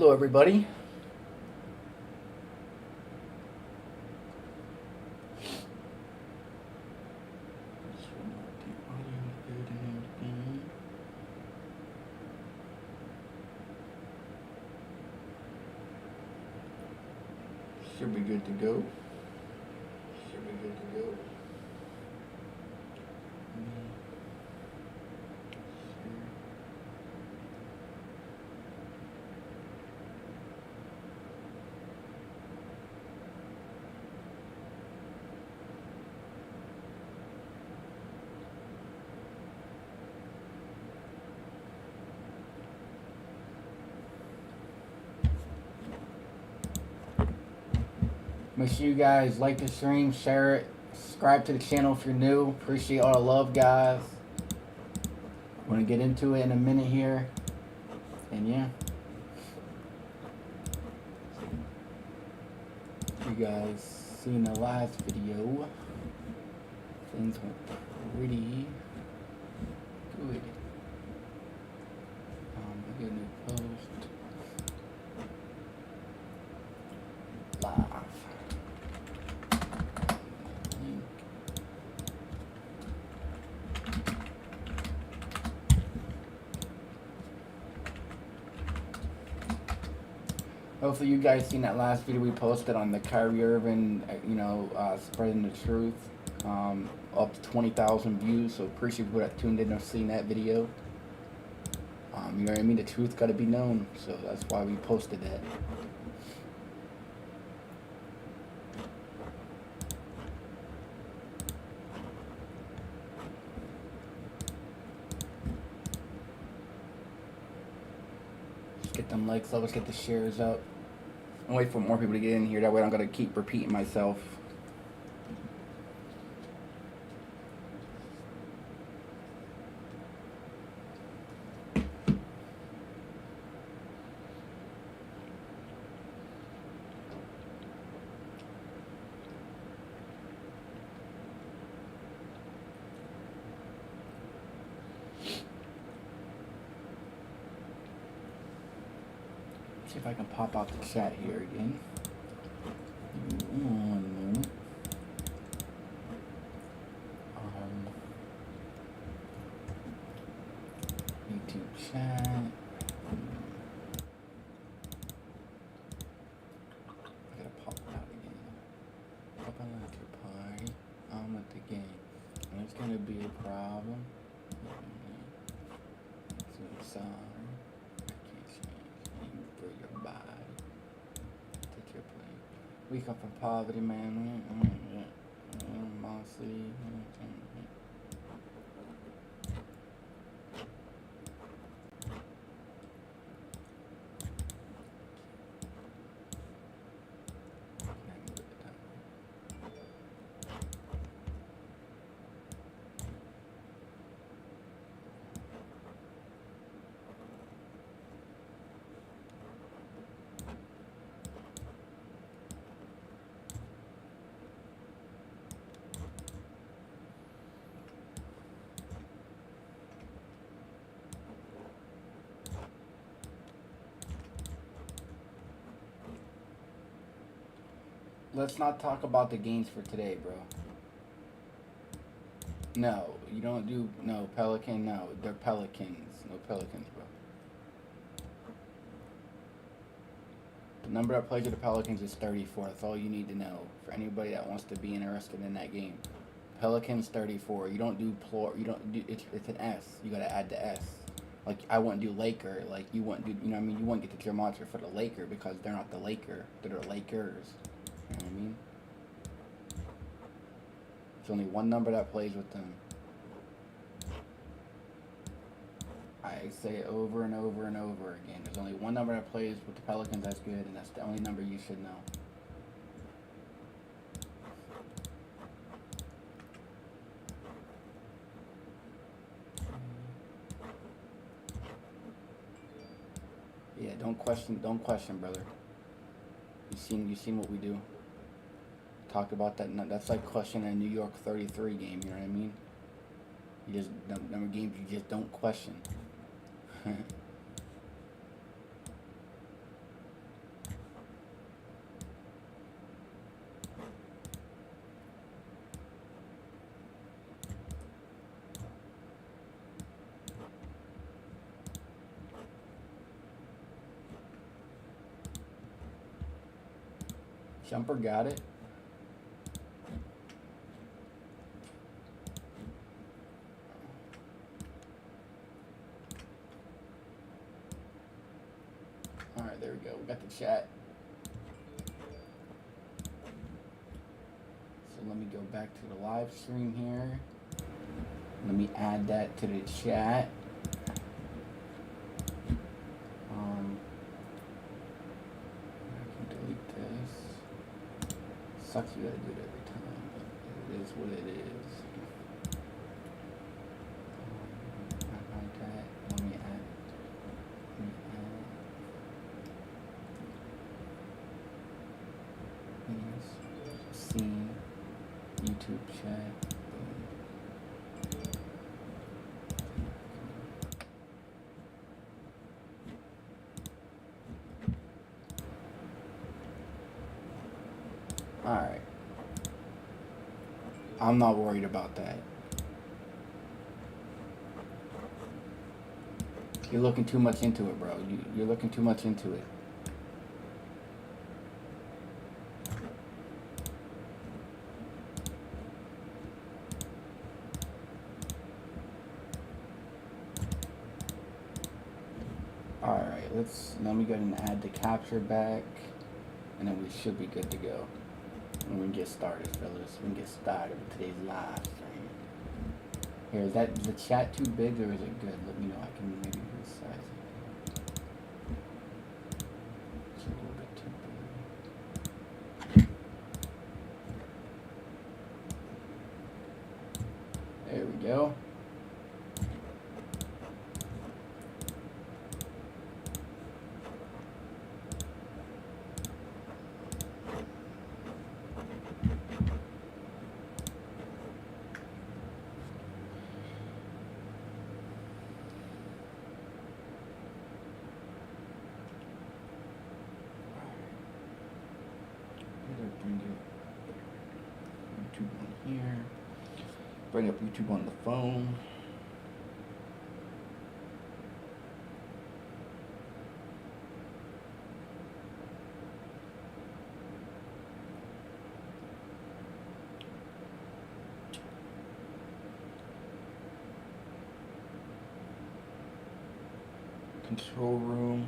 Hello, everybody. Should be good to go. Should be good to go. Make sure you guys like the stream, share it, subscribe to the channel if you're new. Appreciate all the love, guys. Want to get into it in a minute here, and yeah, you guys seen the last video. Things went pretty good. I get a new post live. Hopefully you guys seen that last video we posted on the Kyrie Irving, spreading the truth. Up to 20,000 views, so appreciate people that tuned in or seen that video. You know what I mean? The truth got to be known, so that's why we posted that. Let's get them likes up, let's get the shares up. And wait for more people to get in here, that way I'm going to keep repeating myself. See if I can pop out the chat here again. One moment. YouTube chat. I gotta pop it out again. Pop out after party. I'm at the game. And it's gonna be a problem. So sorry. For your body, take your place. We come from poverty, man. Mostly. Let's not talk about the games for today, bro. No, you don't do, no, Pelican, no, they're Pelicans. No Pelicans, bro. The number that plays with the Pelicans is 34. That's all you need to know for anybody that wants to be interested in that game. Pelicans 34. You don't do you don't do, it's an S. You gotta add the S. Like, I wouldn't do Laker, like, you wouldn't do, you know what I mean? You wouldn't get the Gematria for the Laker because they're not the Laker. They're the Lakers. You know what I mean? There's only one number that plays with them. I say it over and over and over again. There's only one number that plays with the Pelicans that's good, and that's the only number you should know. Yeah, don't question, brother. You seen what we do. Talk about that. That's like questioning a New York 33 game. You know what I mean? You just number games you just don't question. Shumper got it. Alright, there we go. We got the chat. So let me go back to the live stream here. Let me add that to the chat. I can delete this. Sucks you gotta do it every time, but it is what it is. Like that. Let me add it. See YouTube chat. Alright. I'm not worried about that. You're looking too much into it, bro. You're looking too much into it. Alright, let me go ahead and add the capture back, and then we should be good to go. And we can get started, fellas. We can get started with today's live stream. Here, is the chat too big or is it good? Let me know. I can maybe resize it. It's a little bit too big. There we go. Bring YouTube on here. Bring up YouTube on the phone. Control room.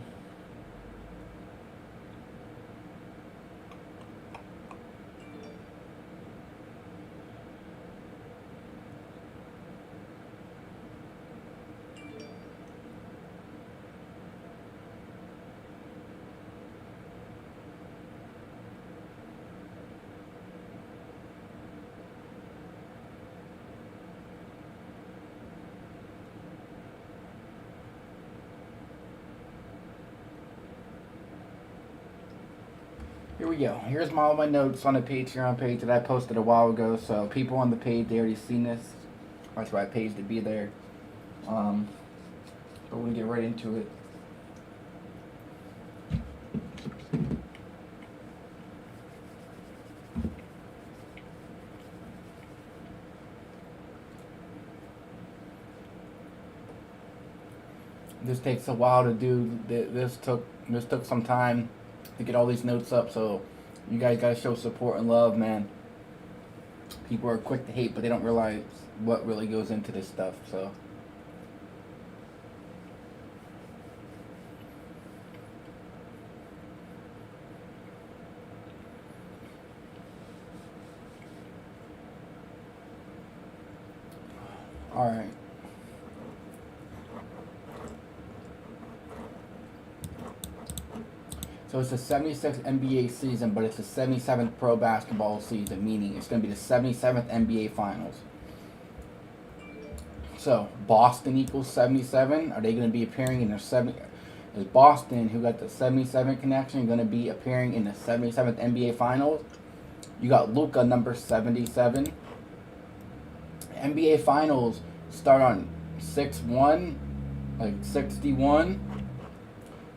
Here we go. Here's all my notes on the Patreon page that I posted a while ago. So people on the page, they already seen this. That's why I paid to be there. But we're gonna get right into it. This takes a while to do. This took some time to get all these notes up, so you guys gotta show support and love, man. People are quick to hate, but they don't realize what really goes into this stuff, so. Alright. So it's the 76th NBA season, but it's the 77th pro basketball season, meaning it's going to be the 77th NBA Finals. So, Boston equals 77. Are they going to be appearing in their 70? Is Boston, who got the 77 connection, going to be appearing in the 77th NBA Finals? You got Luka, number 77. NBA Finals start on 6/1, like 61.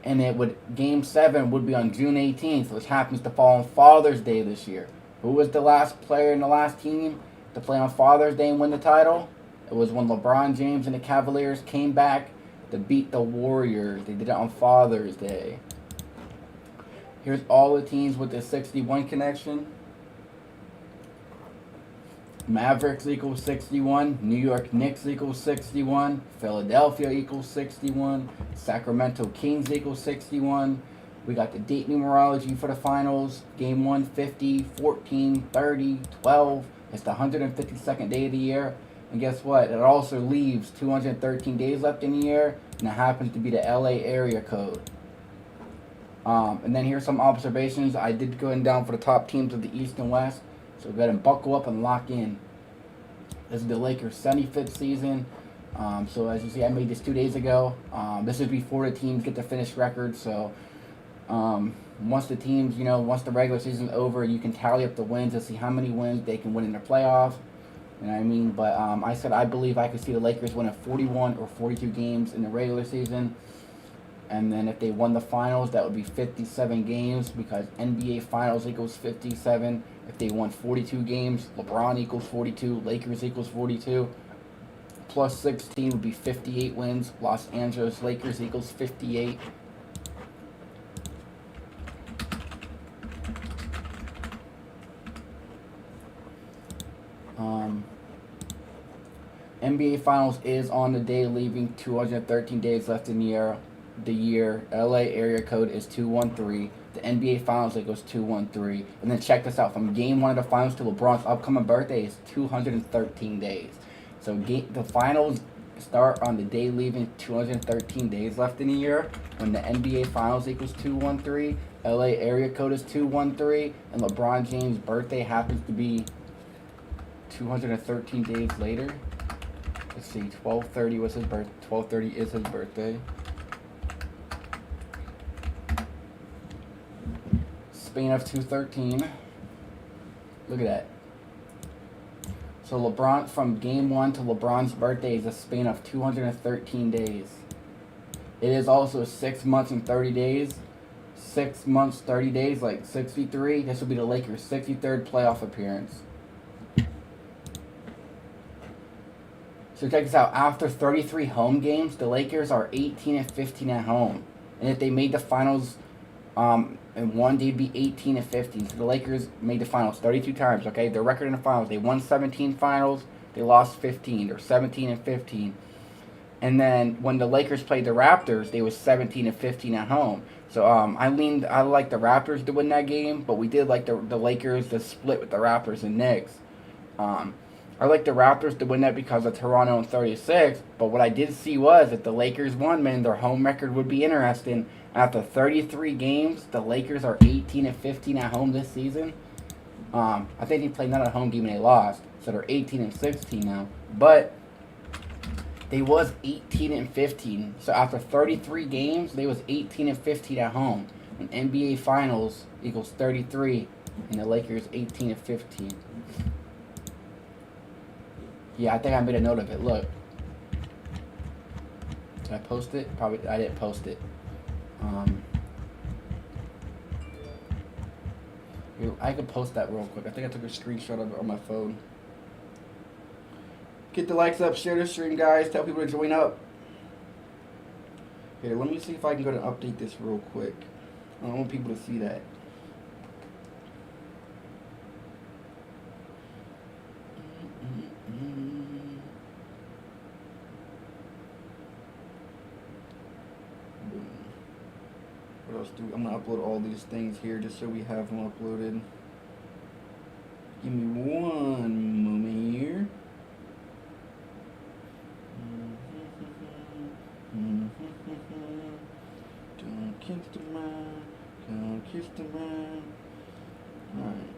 And Game 7 would be on June 18th, which happens to fall on Father's Day this year. Who was the last player in the last team to play on Father's Day and win the title? It was when LeBron James and the Cavaliers came back to beat the Warriors. They did it on Father's Day. Here's all the teams with the 61 connection. Mavericks equals 61, New York Knicks equals 61, Philadelphia equals 61, Sacramento Kings equals 61. We got the date numerology for the finals. Game 1, 50, 14, 30, 12. It's the 152nd day of the year. And guess what? It also leaves 213 days left in the year, and it happens to be the LA area code. And then here's some observations. I did go down for the top teams of the East and West. So go ahead and buckle up and lock in. This is the Lakers' 75th season. So as you see, I made this 2 days ago. This is before the teams get to finish records. So once the teams, once the regular season's over, you can tally up the wins to see how many wins they can win in the playoffs. You know what I mean? But I said I believe I could see the Lakers winning 41 or 42 games in the regular season. And then if they won the finals, that would be 57 games because NBA Finals equals 57. If they won 42 games, LeBron equals 42, Lakers equals 42. Plus 16 would be 58 wins. Los Angeles Lakers equals 58. NBA Finals is on the day, leaving 213 days left in the year. LA area code is 213. The NBA Finals equals 213. And then check this out. From game 1 of the finals to LeBron's upcoming birthday is 213 days. So the finals start on the day leaving 213 days left in the year. When the NBA Finals equals 213, LA area code is 213, and LeBron James' birthday happens to be 213 days later. Let's see, 12/30 was his birth. 12/30 is his birthday. Span of 213. Look at that. So LeBron, from game 1 to LeBron's birthday is a span of 213 days. It is also 6 months and 30 days. 6 months, 30 days, like 63. This will be the Lakers' 63rd playoff appearance. So check this out. After 33 home games, the Lakers are 18-15 at home. And if they made the finals and won, they'd be 18-15. So the Lakers made the finals 32 times, okay? Their record in the finals, they won 17 finals, they lost 15. They're 17-15. And then when the Lakers played the Raptors, they was 17-15 at home. So I like the Raptors to win that game, but we did like the Lakers to split with the Raptors and Knicks. I like the Raptors to win that because of Toronto in 36, but what I did see was if the Lakers won, man, their home record would be interesting. After 33 games, the Lakers are 18-15 at home this season. I think they played not a home game and they lost, so they're 18-16 now. But they was 18-15, so after 33 games, they was 18-15 at home. And NBA Finals equals 33, and the Lakers 18-15. Yeah, I think I made a note of it. Look. Did I post it? Probably I didn't post it. I could post that real quick. I think I took a screenshot of it on my phone. Get the likes up, share the stream, guys. Tell people to join up. Here, let me see if I can go to update this real quick. I don't want people to see that. What else do I'm gonna upload all these things here just so we have them uploaded. Give me one moment here. Don't kiss the man, don't kiss the man. Alright.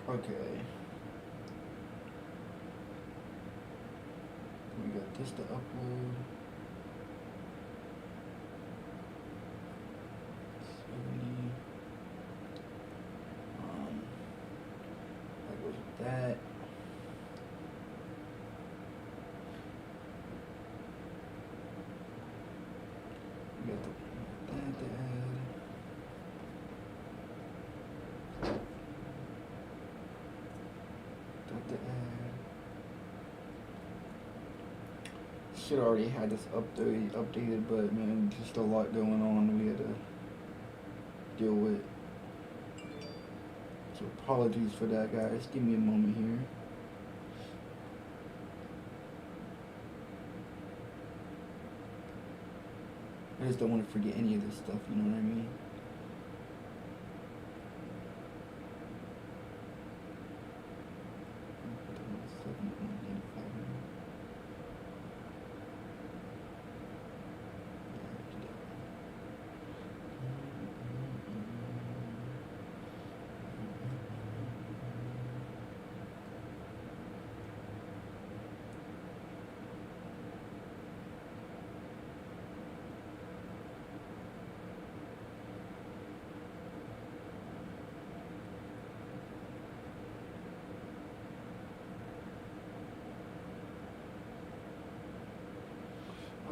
Okay. We got this to upload. that. We got that to add. That to add. Should already had this updated, but man, just a lot going on we had to deal with. So apologies for that, guys. Give me a moment here. I just don't want to forget any of this stuff, you know what I mean?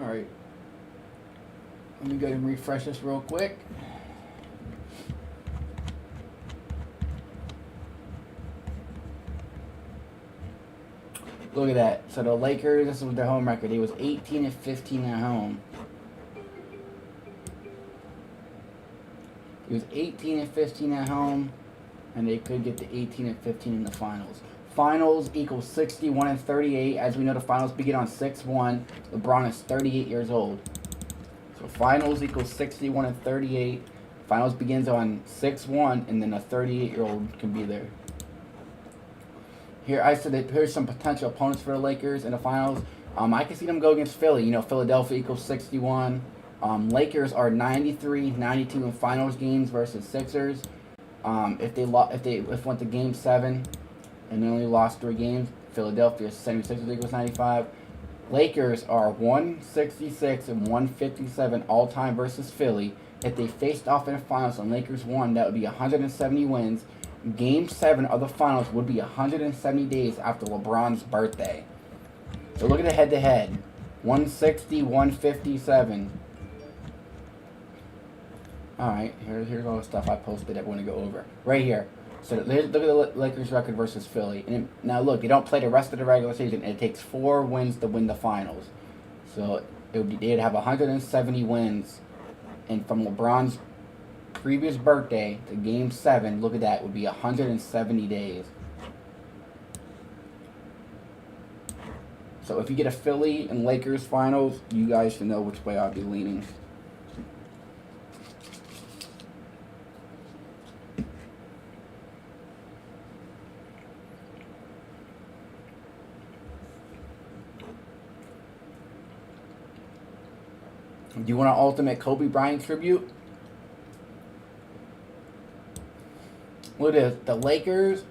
Alright. Let me go ahead and refresh this real quick. Look at that. So the Lakers, this was their home record. He was 18-15 at home. He was 18-15 at home, and they could get to 18-15 in the finals. Finals equals 61-38. As we know, the finals begin on 6-1. LeBron is 38 years old. So finals equals 61-38. Finals begins on 6-1, and then a 38-year-old can be there. Here, I said that here's some potential opponents for the Lakers in the finals. I can see them go against Philly. You know, Philadelphia equals 61. Lakers are 93-92 in finals games versus Sixers. If went to Game 7 and they only lost 3 games, Philadelphia 76ers equals 95. Lakers are 166 and 157 all time versus Philly. If they faced off in the finals and Lakers won, that would be 170 wins. Game 7 of the finals would be 170 days after LeBron's birthday. So look at the head-to-head. 160, 157. Alright, here's all the stuff I posted I want to go over. Right here. So look at the Lakers record versus Philly. And now look, they don't play the rest of the regular season. And it takes 4 wins to win the finals. So they'd have 170 wins. And from LeBron's previous birthday to Game 7, look at that, would be 170 days. So if you get a Philly and Lakers finals, you guys should know which way I'll be leaning. Do you want an ultimate Kobe Bryant tribute? Look at this. The Lakers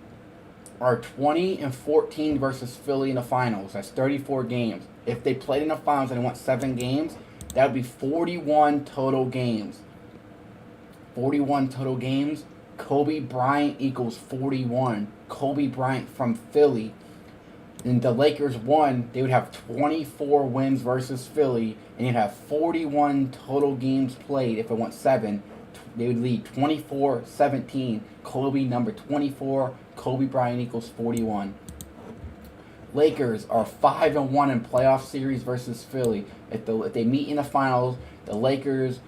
are 20-14 versus Philly in the finals. That's 34 games. If they played in the finals and won 7 games, that would be 41 total games. 41 total games. Kobe Bryant equals 41. Kobe Bryant from Philly. And the Lakers won, they would have 24 wins versus Philly, and you'd have 41 total games played. If it went 7, they would lead 24-17. Kobe number 24. Kobe Bryant equals 41. Lakers are 5-1 in playoff series versus Philly. If they meet in the finals, the Lakers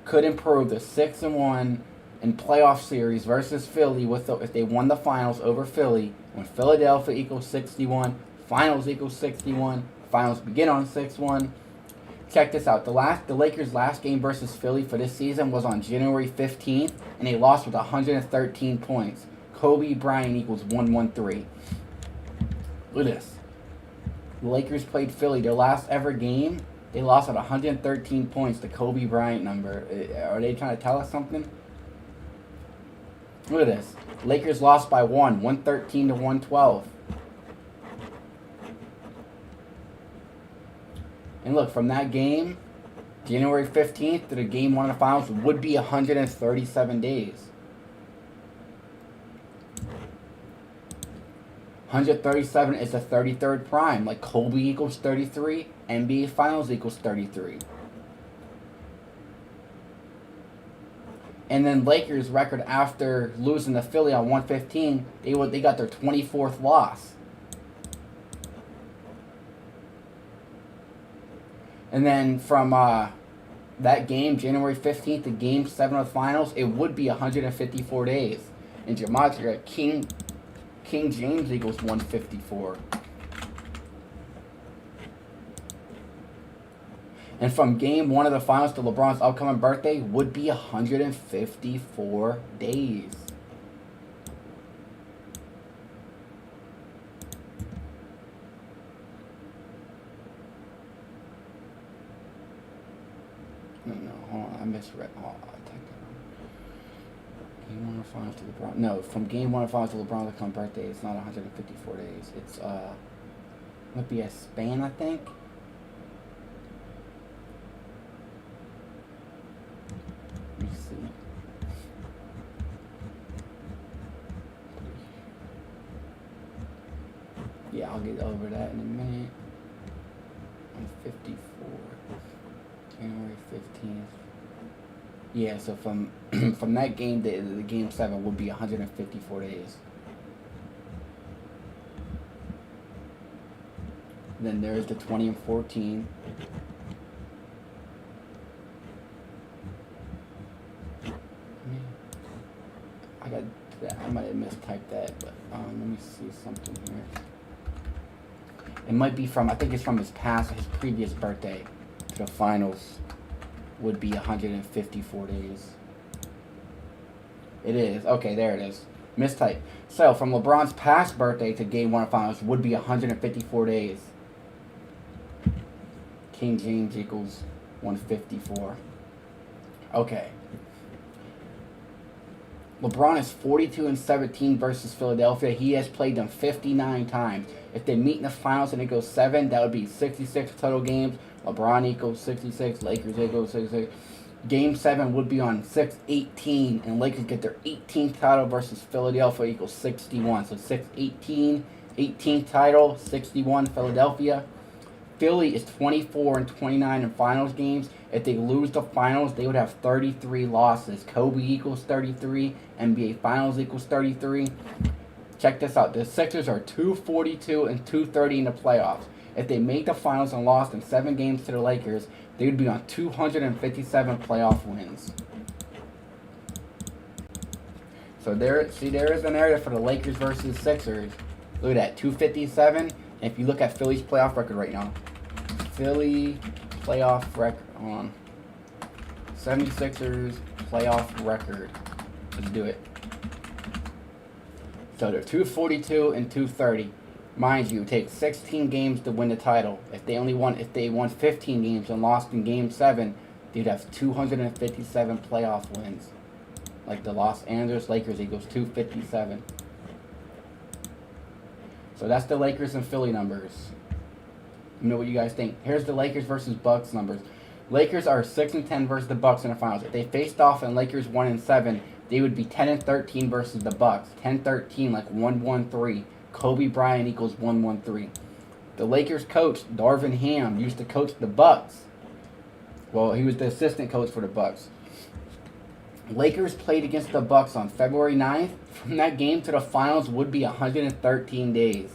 could improve to 6-1 in playoff series versus Philly if they won the finals over Philly. When Philadelphia equals 61, finals equals 61, finals begin on 6-1. Check this out. The Lakers' last game versus Philly for this season was on January 15th, and they lost with 113 points. Kobe Bryant equals 113. Look at this. The Lakers played Philly. Their last ever game, they lost at 113 points to Kobe Bryant number. Are they trying to tell us something? Look at this. Lakers lost by 113-112. And look, from that game, January 15th to the game 1 of the finals would be 137 days. 137 is the 33rd prime. Like Kobe equals 33, NBA Finals equals 33. And then Lakers record after losing to Philly on 115, they got their 24th loss. And then from that game, January 15th, to Game 7 of the Finals, it would be 154 days. In Gematria, King James equals 154. And from Game 1 of the Finals to LeBron's upcoming birthday would be 154 days. No, hold on, I misread. Oh, I typed it wrong. Game 1 of the Finals to LeBron. No, from Game 1 of the Finals to LeBron's upcoming birthday, it's not 154 days. It's might be a span, I think. Let me see. Yeah, I'll get over that in a minute. 154. January 15th. Yeah, so from from that game to the Game 7 would be 154 days. Then there's the 20 and 14. I got that. I might have mistyped that, but let me see something here. It might be from, I think it's from his previous birthday to the finals would be 154 days. It is. Okay, there it is. Mistype. So, from LeBron's past birthday to Game 1 of Finals would be 154 days. King James equals 154. Okay. LeBron is 42 and 17 versus Philadelphia. He has played them 59 times. If they meet in the finals and it goes 7, that would be 66 total games. LeBron equals 66. Lakers equals 66. Game 7 would be on 6-18, and Lakers get their 18th title versus Philadelphia equals 61. So 6-18, 18th title, 61 Philadelphia. Philly is 24 and 29 in finals games. If they lose the finals, they would have 33 losses. Kobe equals 33. NBA Finals equals 33. Check this out. The Sixers are 242 and 230 in the playoffs. If they make the finals and lost in 7 games to the Lakers, they would be on 257 playoff wins. So there is an area for the Lakers versus Sixers. Look at that, 257. And if you look at Philly's playoff record right now, Philly playoff record on 76ers playoff record. Let's do it. So they're 242 and 230. Mind you, it takes 16 games to win the title. If they won 15 games and lost in Game 7, they'd have 257 playoff wins. Like the Los Angeles Lakers equals 257. So that's the Lakers and Philly numbers. You know what you guys think. Here's the Lakers versus Bucks numbers. Lakers are 6 and 10 versus the Bucks in the finals. If they faced off and Lakers 1 and 7, they would be 10 and 13 versus the Bucks. 10-13, like 1-1-3. Kobe Bryant equals 1-1-3. The Lakers coach, Darvin Ham, used to coach the Bucks. Well, he was the assistant coach for the Bucks. Lakers played against the Bucks on February 9th. From that game to the finals would be 113 days.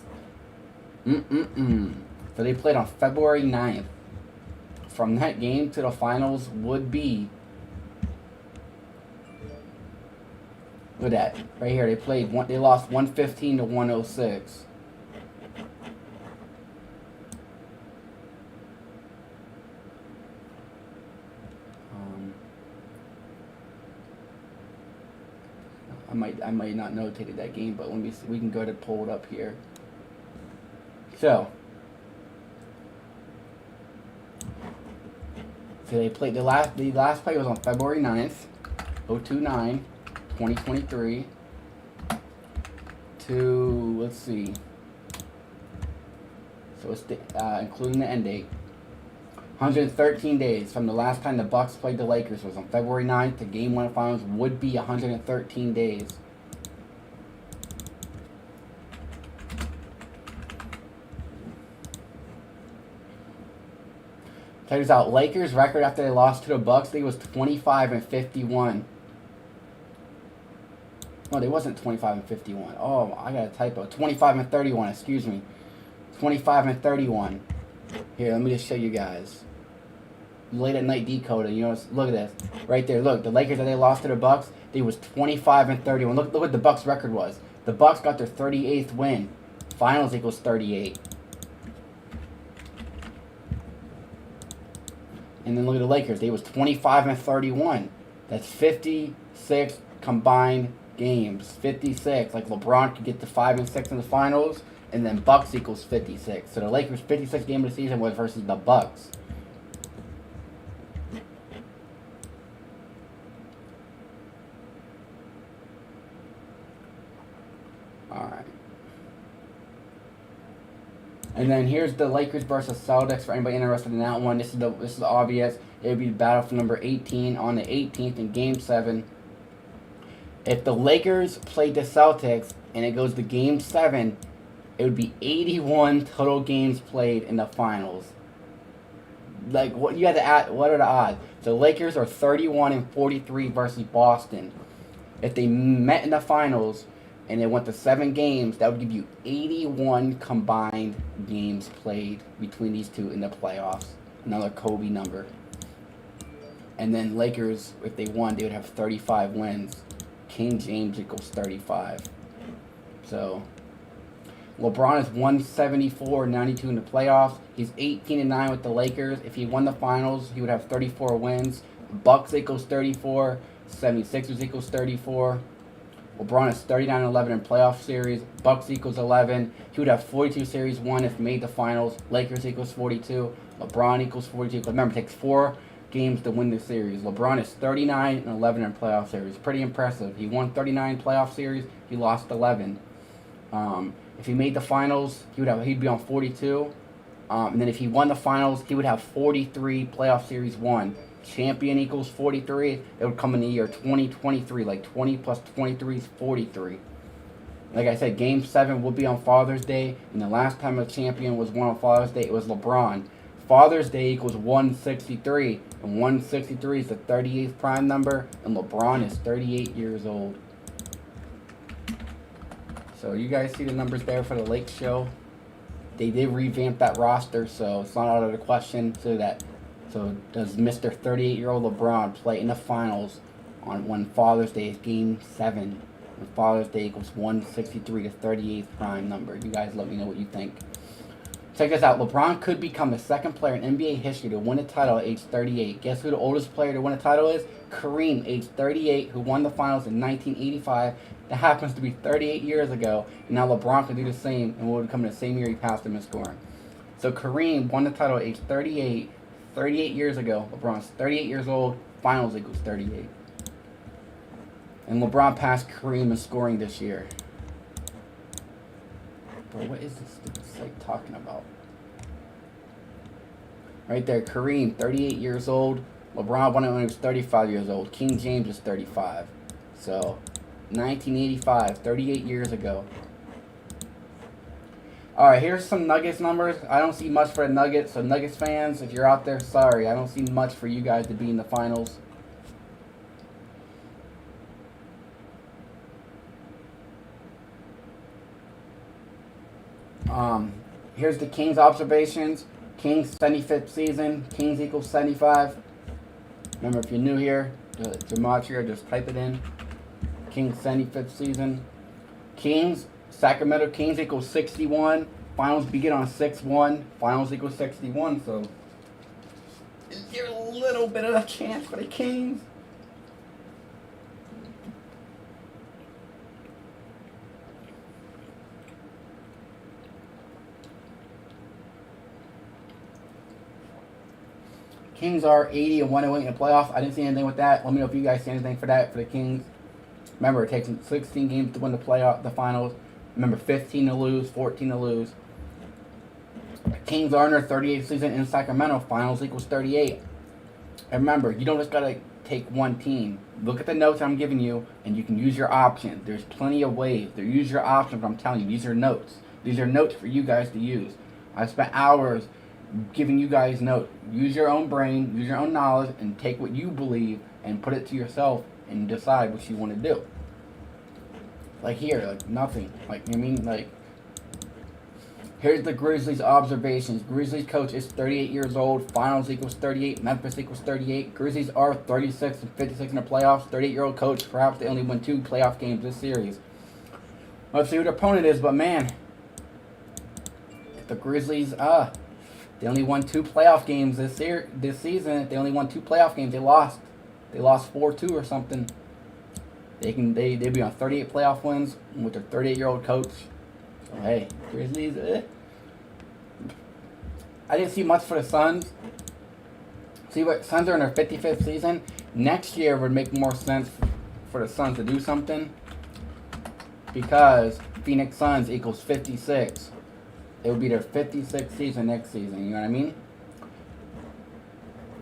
So they played on February 9th. From that game to the finals would be... Look at that. Right here, they lost 115 to 106. I might not notated that game, but let me see. We can go ahead and pull it up here. So they played the last play was on February 9th, 2023 to, let's see. So it's including the end date. 113 days from the last time the Bucks played the Lakers was on February 9th to Game 1 of Finals would be 113 days. Check this out. Lakers record after they lost to the Bucks, they was 25-51. No, they wasn't 25-51. Oh, I got a typo. 25-31. Excuse me. 25-31. Here, let me just show you guys. Late at night decoder. You know, look at this right there. Look, the Lakers that they lost to the Bucks, they was 25-31. Look what the Bucks record was. The Bucks got their 38th win. Finals equals 38. And then look at the Lakers. They was 25-31. That's 56 combined games. 56. Like LeBron could get to 5 and 6 in the finals, and then Bucks equals 56. So the Lakers' 56th game of the season was versus the Bucks. All right. And then here's the Lakers versus Celtics for anybody interested in that one. This is obvious. It would be the battle for number 18 on the 18th in Game 7. If the Lakers played the Celtics and it goes to Game 7, it would be 81 total games played in the finals. Like, what you had to add? What are the odds? The Lakers are 31-43 versus Boston. If they met in the finals and they went to 7 games, that would give you 81 combined games played between these two in the playoffs. Another Kobe number. And then Lakers, if they won, they would have 35 wins. King James equals 35. So LeBron is 174-92 in the playoffs. He's 18-9 with the Lakers. If he won the finals, he would have 34 wins. Bucks equals 34. 76ers equals 34. LeBron is 39-11 in playoff series. Bucks equals 11. He would have 42 series won if he made the finals. Lakers equals 42. LeBron equals 42. But remember, it takes 4 games to win the series. LeBron is 39-11 in playoff series. Pretty impressive. He won 39 playoff series. He lost 11. If he made the finals, he'd be on 42. And then if he won the finals, he would have 43 playoff series won. Champion equals 43. It would come in the year 2023. Like 20 plus 23 is 43. Like I said, Game 7 will be on Father's Day. And the last time a champion was won on Father's Day, it was LeBron. Father's Day equals 163. And 163 is the 38th prime number. And LeBron is 38 years old. So you guys see the numbers there for the Lake Show. They did revamp that roster, so it's not out of the question. So does Mr. 38-year-old LeBron play in the finals when Father's Day is Game 7? When Father's Day equals 163, the 38th prime number. You guys let me know what you think. Check this out. LeBron could become the second player in NBA history to win a title at age 38. Guess who the oldest player to win a title is? Kareem, age 38, who won the finals in 1985. That happens to be 38 years ago. And now LeBron could do the same and will come in the same year he passed him in scoring. So Kareem won the title at age 38, 38 years ago. LeBron's 38 years old. Finals equals 38. And LeBron passed Kareem in scoring this year. Bro, what is this stupid site talking about? Right there, Kareem, 38 years old. LeBron won it when he was 35 years old. King James is 35. So, 1985, 38 years ago. Alright, here's some Nuggets numbers. I don't see much for the Nuggets, so Nuggets fans, if you're out there, sorry. I don't see much for you guys to be in the finals. Here's the Kings observations. Kings 75th season. Kings equals 75. Remember, if you're new here, Gematria, just type it in. Kings 75th season. Kings, Sacramento Kings equals 61. Finals begin on 6-1. Finals equals 61. So, is there a little bit of a chance for the Kings? Kings are 80-108 in the playoffs. I didn't see anything with that. Let me know if you guys see anything for that for the Kings. Remember, it takes 16 games to win the finals. Remember, 15 to lose, 14 to lose. Kings are in their 38th season in Sacramento. Finals equals 38. And remember, you don't just got to take one team. Look at the notes I'm giving you, and you can use your options. There's plenty of ways. Use your options, but I'm telling you, these are notes. These are notes for you guys to use. I spent hours giving you guys note. Use your own brain, use your own knowledge, and take what you believe and put it to yourself and decide what you want to do. Like here, like nothing. Like, I mean, like, here's the Grizzlies observations. Grizzlies coach is 38 years old. Finals equals 38. Memphis equals 38. Grizzlies are 36 and 56 in the playoffs. 38-year-old coach. Perhaps they only won 2 playoff games this series. Let's see who the opponent is, but man, the Grizzlies, they only won 2 playoff games this season. They only won 2 playoff games. They lost 4-2 or something. They'd be on 38 playoff wins with their 38-year-old coach. So hey, Grizzlies. I didn't see much for the Suns. See what Suns are in their 55th season. Next year would make more sense for the Suns to do something because Phoenix Suns equals 56. It would be their 56th season next season. You know what I mean?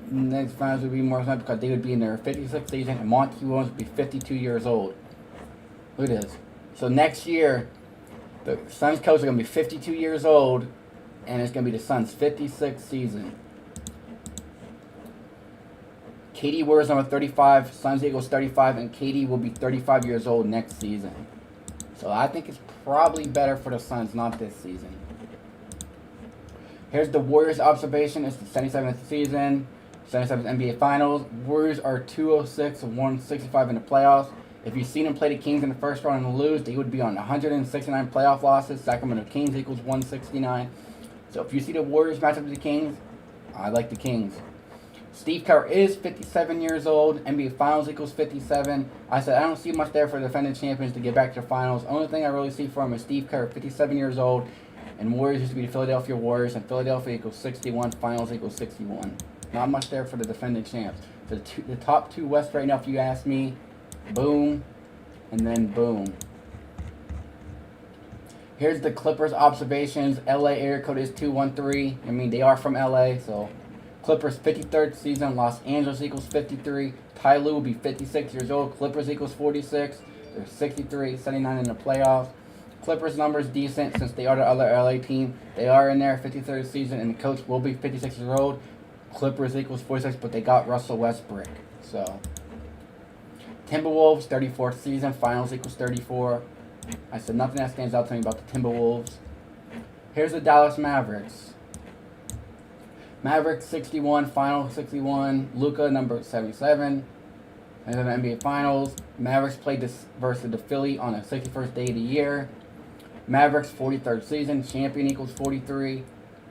Next finals would be more sense because they would be in their 56th season and Monty Williams would be 52 years old. Look at this. So next year, the Suns coach are going to be 52 years old, and it's going to be the Suns' 56th season. KD wears number 35, Suns equals 35, and KD will be 35 years old next season. So I think it's probably better for the Suns, not this season. Here's the Warriors observation. It's the 77th season, 77th NBA Finals. Warriors are 206 and 165 in the playoffs. If you've seen them play the Kings in the first round and lose, they would be on 169 playoff losses. Sacramento Kings equals 169. So if you see the Warriors match up with the Kings, I like the Kings. Steve Kerr is 57 years old. NBA Finals equals 57. I said I don't see much there for the defending champions to get back to the finals. Only thing I really see for him is Steve Kerr, 57 years old. And Warriors used to be the Philadelphia Warriors. And Philadelphia equals 61. Finals equals 61. Not much there for the defending champs. So the top 2 West right now, if you ask me, boom, and then boom. Here's the Clippers observations. LA area code is 213. I mean, they are from LA, so Clippers 53rd season. Los Angeles equals 53. Ty Lue will be 56 years old. Clippers equals 46. They're 63, 79 in the playoffs. Clippers numbers decent since they are the other LA team. They are in their 53rd season, and the coach will be 56 years old. Clippers equals 46, but they got Russell Westbrook. So Timberwolves 34th season. Finals equals 34. I said nothing that stands out to me about the Timberwolves. Here's the Dallas Mavericks. Mavericks 61, Final 61. Luka number 77. And then the NBA Finals. Mavericks played this versus the Philly on the 61st day of the year. Mavericks 43rd season. Champion equals 43.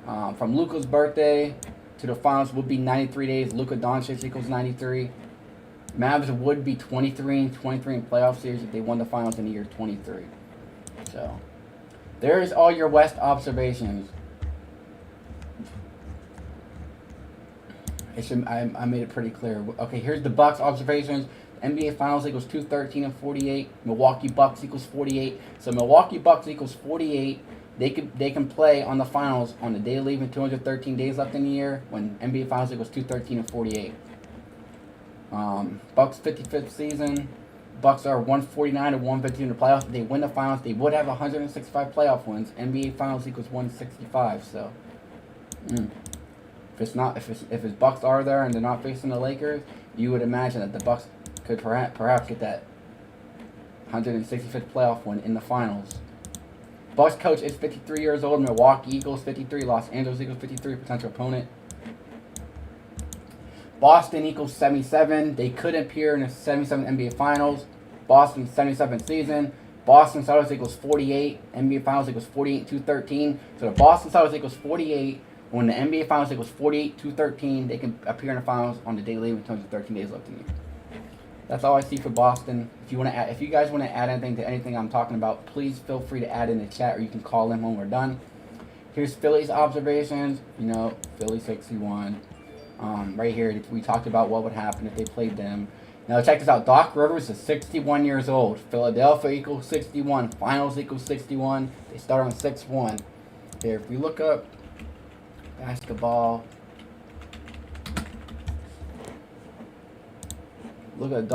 From Luka's birthday to the finals would be 93 days. Luka Doncic equals 93. Mavs would be 23 in playoff series if they won the finals in the year 23. So, there's all your West observations. I made it pretty clear. Okay, here's the Bucks observations. NBA Finals equals 213 and 48. Milwaukee Bucks equals 48. So Milwaukee Bucks equals 48. They can play on the finals on the day of leaving 213 days left in the year when NBA Finals equals 213 and 48. Bucks 55th season. Bucks are 149 and 152 in the playoffs. If they win the finals, they would have 165 playoff wins. NBA Finals equals 165. So, if his Bucks are there and they're not facing the Lakers, you would imagine that the Bucks could perhaps get that 165th playoff win in the finals. Bucks coach is 53 years old. Milwaukee Eagles 53. Los Angeles Eagles 53. Potential opponent. Boston equals 77. They could appear in the 77 NBA Finals. Boston 77th season. Boston Celtics equals 48. NBA Finals equals 48, 213. So the Boston Celtics equals 48. When the NBA Finals equals 48, 213, they can appear in the finals on the day leaving 213 days left in the year. That's all I see for Boston. If you guys want to add anything to anything I'm talking about, please feel free to add in the chat, or you can call in when we're done. Here's Philly's observations. Philly 61. Right here, we talked about what would happen if they played them. Now check this out. Doc Rivers is 61 years old. Philadelphia equals 61. Finals equals 61. They start on 6-1. Here, if we look up basketball, look at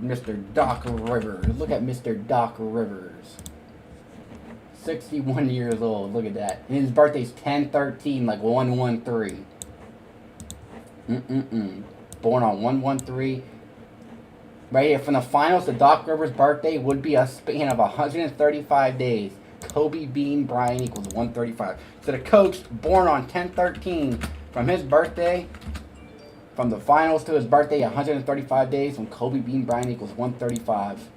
Mr. Doc Rivers. Look at Mr. Doc Rivers. 61 years old. Look at that. And his birthday's 10/13, like 113. Born on 113. Right here, from the finals to Doc Rivers' birthday would be a span of 135 days. Kobe Bean Bryant equals 135. So the coach, born on 10/13, from his birthday, from the finals to his birthday, 135 days. From Kobe Bean Bryant equals 135.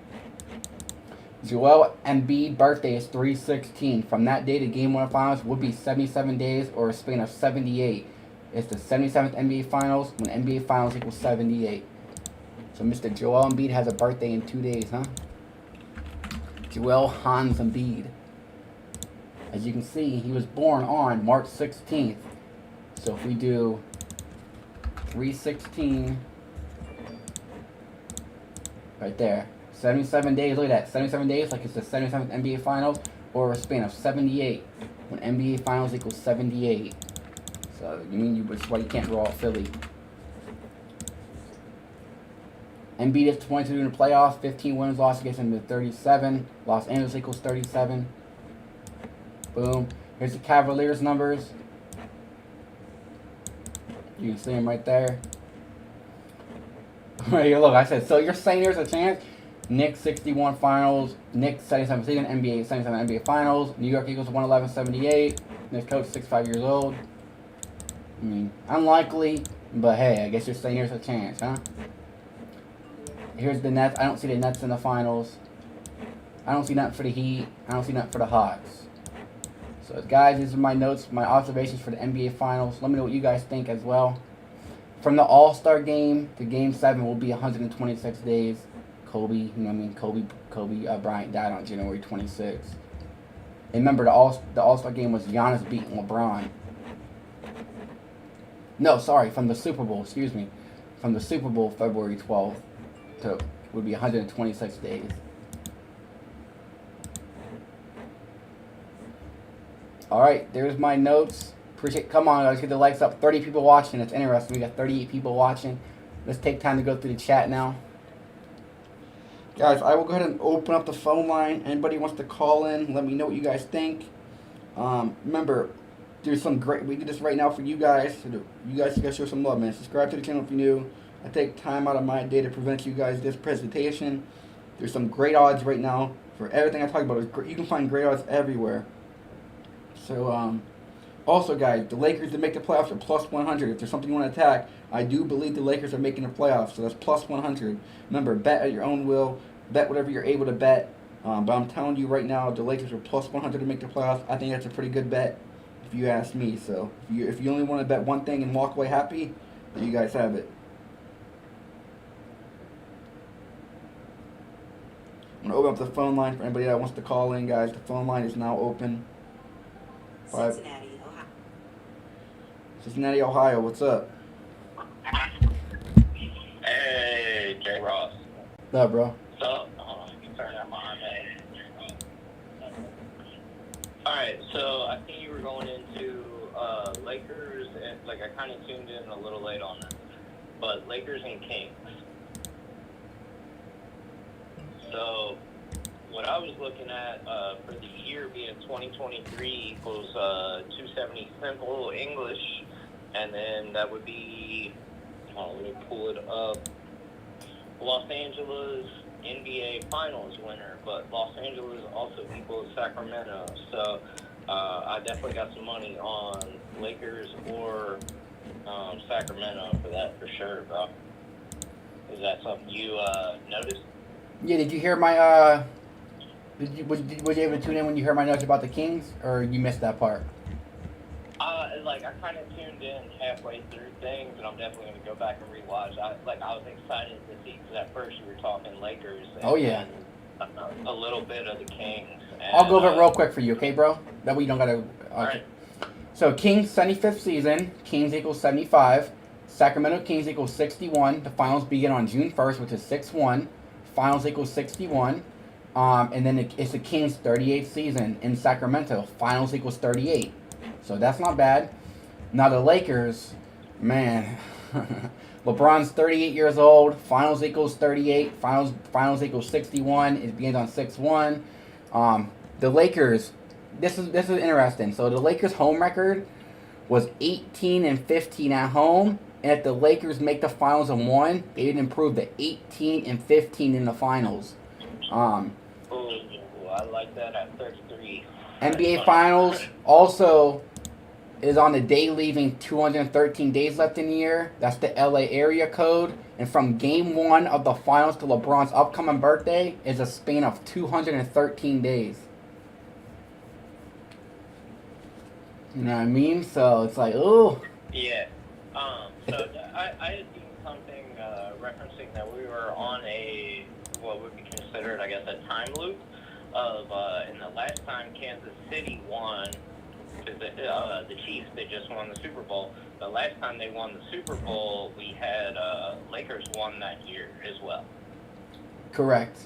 Joel Embiid birthday is 3/16. From that day to Game 1 of Finals would be 77 days or a span of 78. It's the 77th NBA Finals when NBA Finals equals 78. So Mr. Joel Embiid has a birthday in 2 days, huh? Joel Hans Embiid. As you can see, he was born on March 16th. So if we do 3/16, right there. 77 days, look at that. 77 days, like it's the 77th NBA Finals, or a span of 78. When NBA Finals equals 78. So, that's why you can't roll out Philly. Embiid is 22 in the playoffs, 15 wins, lost against them to 37. Los Angeles equals 37. Boom. Here's the Cavaliers numbers. You can see them right there. Right here, look, I said, so you're saying there's a chance? Knicks 61 finals, Knicks 77 season, NBA 77 NBA finals, New York Eagles 111-78. This coach 65 years old. I mean, unlikely, but hey, I guess you're saying there's a chance, huh? Here's the Nets. I don't see the Nets in the finals. I don't see nothing for the Heat. I don't see nothing for the Hawks. So, guys, these are my notes, my observations for the NBA Finals. Let me know what you guys think as well. From the All-Star game to Game 7 will be 126 days. Kobe, Kobe Bryant died on January 26th. And remember, the All-Star game was Giannis beating LeBron. No, sorry, from the Super Bowl, excuse me. From the Super Bowl, February 12th, to would be 126 days. All right, there's my notes. Appreciate. Come on, guys, get the likes up. 30 people watching. It's interesting. We got 38 people watching. Let's take time to go through the chat now. Guys, I will go ahead and open up the phone line. Anybody wants to call in, let me know what you guys think. Remember, there's some great. We do this right now for you guys. You guys can show some love, man. Subscribe to the channel if you're new. I take time out of my day to present you guys this presentation. There's some great odds right now for everything I talk about. You can find great odds everywhere. So, also, guys, the Lakers to make the playoffs are plus 100. If there's something you want to attack, I do believe the Lakers are making the playoffs, so that's plus 100. Remember, bet at your own will. Bet whatever you're able to bet. But I'm telling you right now, the Lakers are plus 100 to make the playoffs. I think that's a pretty good bet, if you ask me. So, if you only want to bet one thing and walk away happy, then you guys have it. I'm going to open up the phone line for anybody that wants to call in, guys. The phone line is now open. Cincinnati, Ohio, what's up? Hey, J. Ross. What's up, bro? So, you turn that on, Alright, so I think you were going into Lakers, and like I kind of tuned in a little late on that, but Lakers and Kings. So, what I was looking at for the year being 2023 equals 270 simple English, and then that would be, let me pull it up, Los Angeles NBA Finals winner, but Los Angeles also equals Sacramento, so I definitely got some money on Lakers or Sacramento for that for sure, bro. Is that something you noticed? Yeah, did you hear my, was you able to tune in when you heard my notes about the Kings, or you missed that part? Like, I kind of tuned in halfway through things, and I'm definitely going to go back and rewatch. I was excited to see, because at first you were talking Lakers. And, oh, yeah. And a little bit of the Kings. And, I'll go over it real quick for you, okay, bro? That way you don't got to... Right. So, Kings, 75th season. Kings equals 75. Sacramento Kings equals 61. The finals begin on June 1st, which is 6-1. Finals equals 61. And then it's the Kings' 38th season in Sacramento. Finals equals 38. So that's not bad. Now the Lakers, man, LeBron's 38 years old. Finals equals 38. Finals equals 61. It begins on 6-1. The Lakers, this is interesting. So the Lakers' home record was 18-15 at home, and if the Lakers make the finals and won, they'd improve to 18-15 in the finals. Um, Ooh, I like that at 33. NBA Finals also is on the day leaving 213 days left in the year. That's the LA area code. And from game one of the finals to LeBron's upcoming birthday is a span of 213 days. You know what I mean? So it's like, ooh. Yeah. So I had seen something referencing that we were on what would be considered, I guess, a time loop of, in the last time Kansas City won, because the Chiefs, they just won the Super Bowl. The last time they won the Super Bowl, we had Lakers won that year as well. Correct.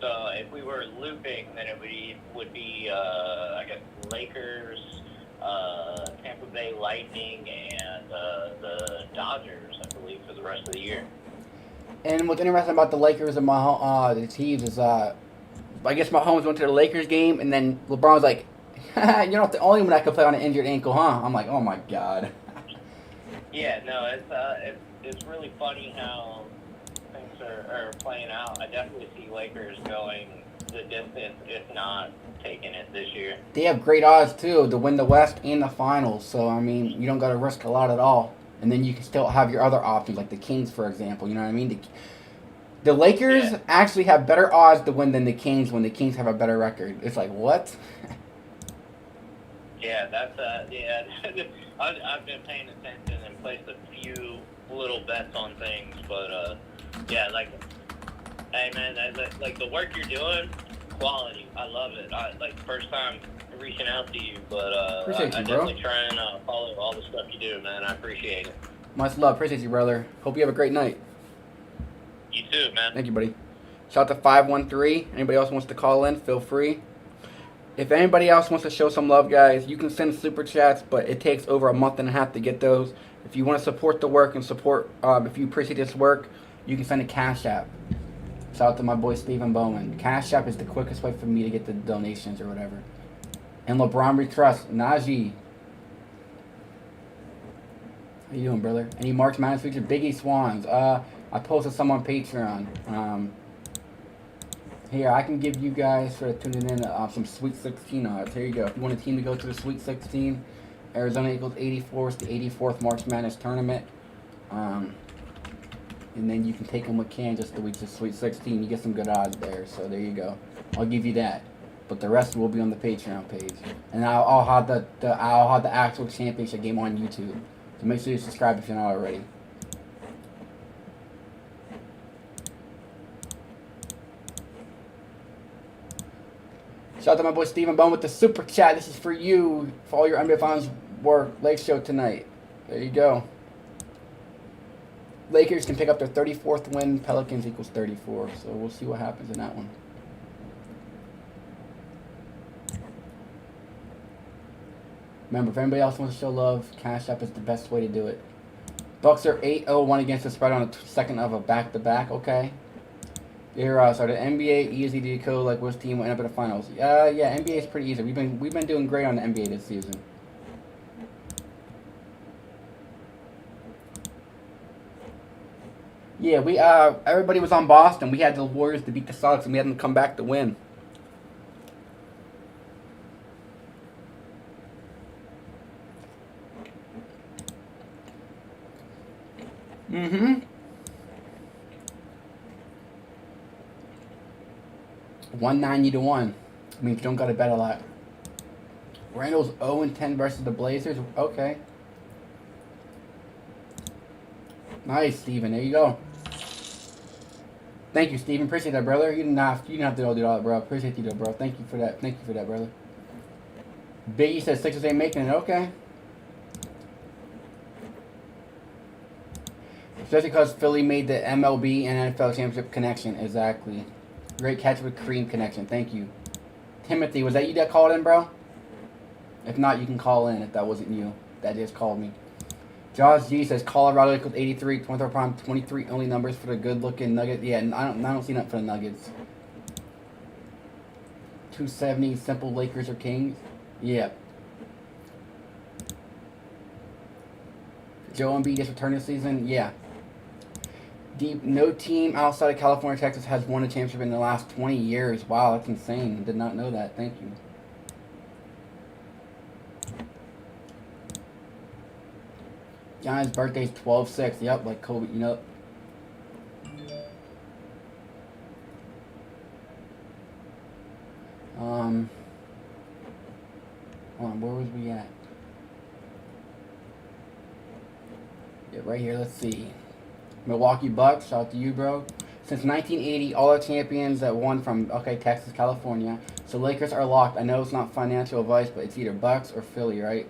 So if we were looping, then it would be I guess, Lakers, Tampa Bay Lightning, and the Dodgers, I believe, for the rest of the year. And what's interesting about the Lakers and the Chiefs is, I guess Mahomes went to the Lakers game, and then LeBron was like, "You're not the only one that could play on an injured ankle, huh?" I'm like, "Oh my god." Yeah, no, it's really funny how things are playing out. I definitely see Lakers going the distance, if not taking it this year. They have great odds too to win the West and the Finals, so I mean, you don't got to risk a lot at all. And then you can still have your other options, like the Kings, for example. You know what I mean? The Lakers actually have better odds to win than the Kings when the Kings have a better record. It's like, what? Yeah, that's yeah. I've been paying attention and placed a few little bets on things, but yeah, like, hey man, like the work you're doing, quality. I love it. Like first time reaching out to you, but appreciate I you, bro. definitely try and follow all the stuff you do, man. I appreciate it. Much love. Appreciate you, brother. Hope you have a great night. You too, man. Thank you, buddy. Shout out to 513. Anybody else wants to call in, feel free. If anybody else wants to show some love, guys, you can send super chats, but it takes over a month and a half to get those. If you want to support the work and support, if you appreciate this work, you can send a Cash App. Shout out to my boy Stephen Bowman. Cash App is the quickest way for me to get the donations or whatever. And LeBron we trust. Najee. How you doing, brother? Any March Madness feature? Biggie Swans. I posted some on Patreon. Here, I can give you guys, for tuning in, some Sweet 16 odds. Here you go. If you want a team to go to the Sweet 16, Arizona equals 84. It's the 84th March Madness tournament. And then you can take them with Kansas the week to Sweet 16. You get some good odds there. So there you go. I'll give you that. But the rest will be on the Patreon page. And I'll have the actual championship game on YouTube. So make sure you subscribe if you're not already. Shout out to my boy Stephen Bone with the super chat. This is for you, for all your NBA Finals work. Lake show tonight. There you go. Lakers can pick up their 34th win. Pelicans equals 34. So we'll see what happens in that one. Remember, if anybody else wants to show love, Cash App is the best way to do it. Bucks are 8-0-1 against the spread on the second of a back-to-back. Okay. Here, so the NBA easy to decode, like which team will end up in the finals. Yeah, NBA is pretty easy. We've been doing great on the NBA this season. Yeah, everybody was on Boston. We had the Warriors to beat the Celtics, and we had them come back to win. Mm-hmm. 190-1. I mean, if you don't got to bet a lot. Randall's 0-10 versus the Blazers. Okay. Nice, Steven. There you go. Thank you, Steven. Appreciate that, brother. You didn't have to do all that, bro. Appreciate you, though, bro. Thank you for that. Thank you for that, brother. Biggie says Sixers ain't making it. Okay. Especially because Philly made the MLB and NFL championship connection. Exactly. Great catch with Cream connection. Thank you. Timothy, was that you that called in, bro? If not, you can call in if that wasn't you. That just called me. Josh G says Colorado equals 83, 24 prime, 23 only numbers for the good-looking Nuggets. Yeah, I don't see nothing for the Nuggets. 270 simple Lakers or Kings. Yeah. Joe Embiid just returned this season. Yeah. No team outside of California, Texas has won a championship in the last 20 years. Wow, that's insane. Did not know that. Thank you. Giannis' birthday's 12/6. Yep, like Kobe. You know. Hold on, where was we at? Yeah, right here. Let's see. Milwaukee Bucks. Shout out to you, bro. Since 1980, all our champions that won from Texas, California. So Lakers are locked. I know it's not financial advice, but it's either Bucks or Philly, right?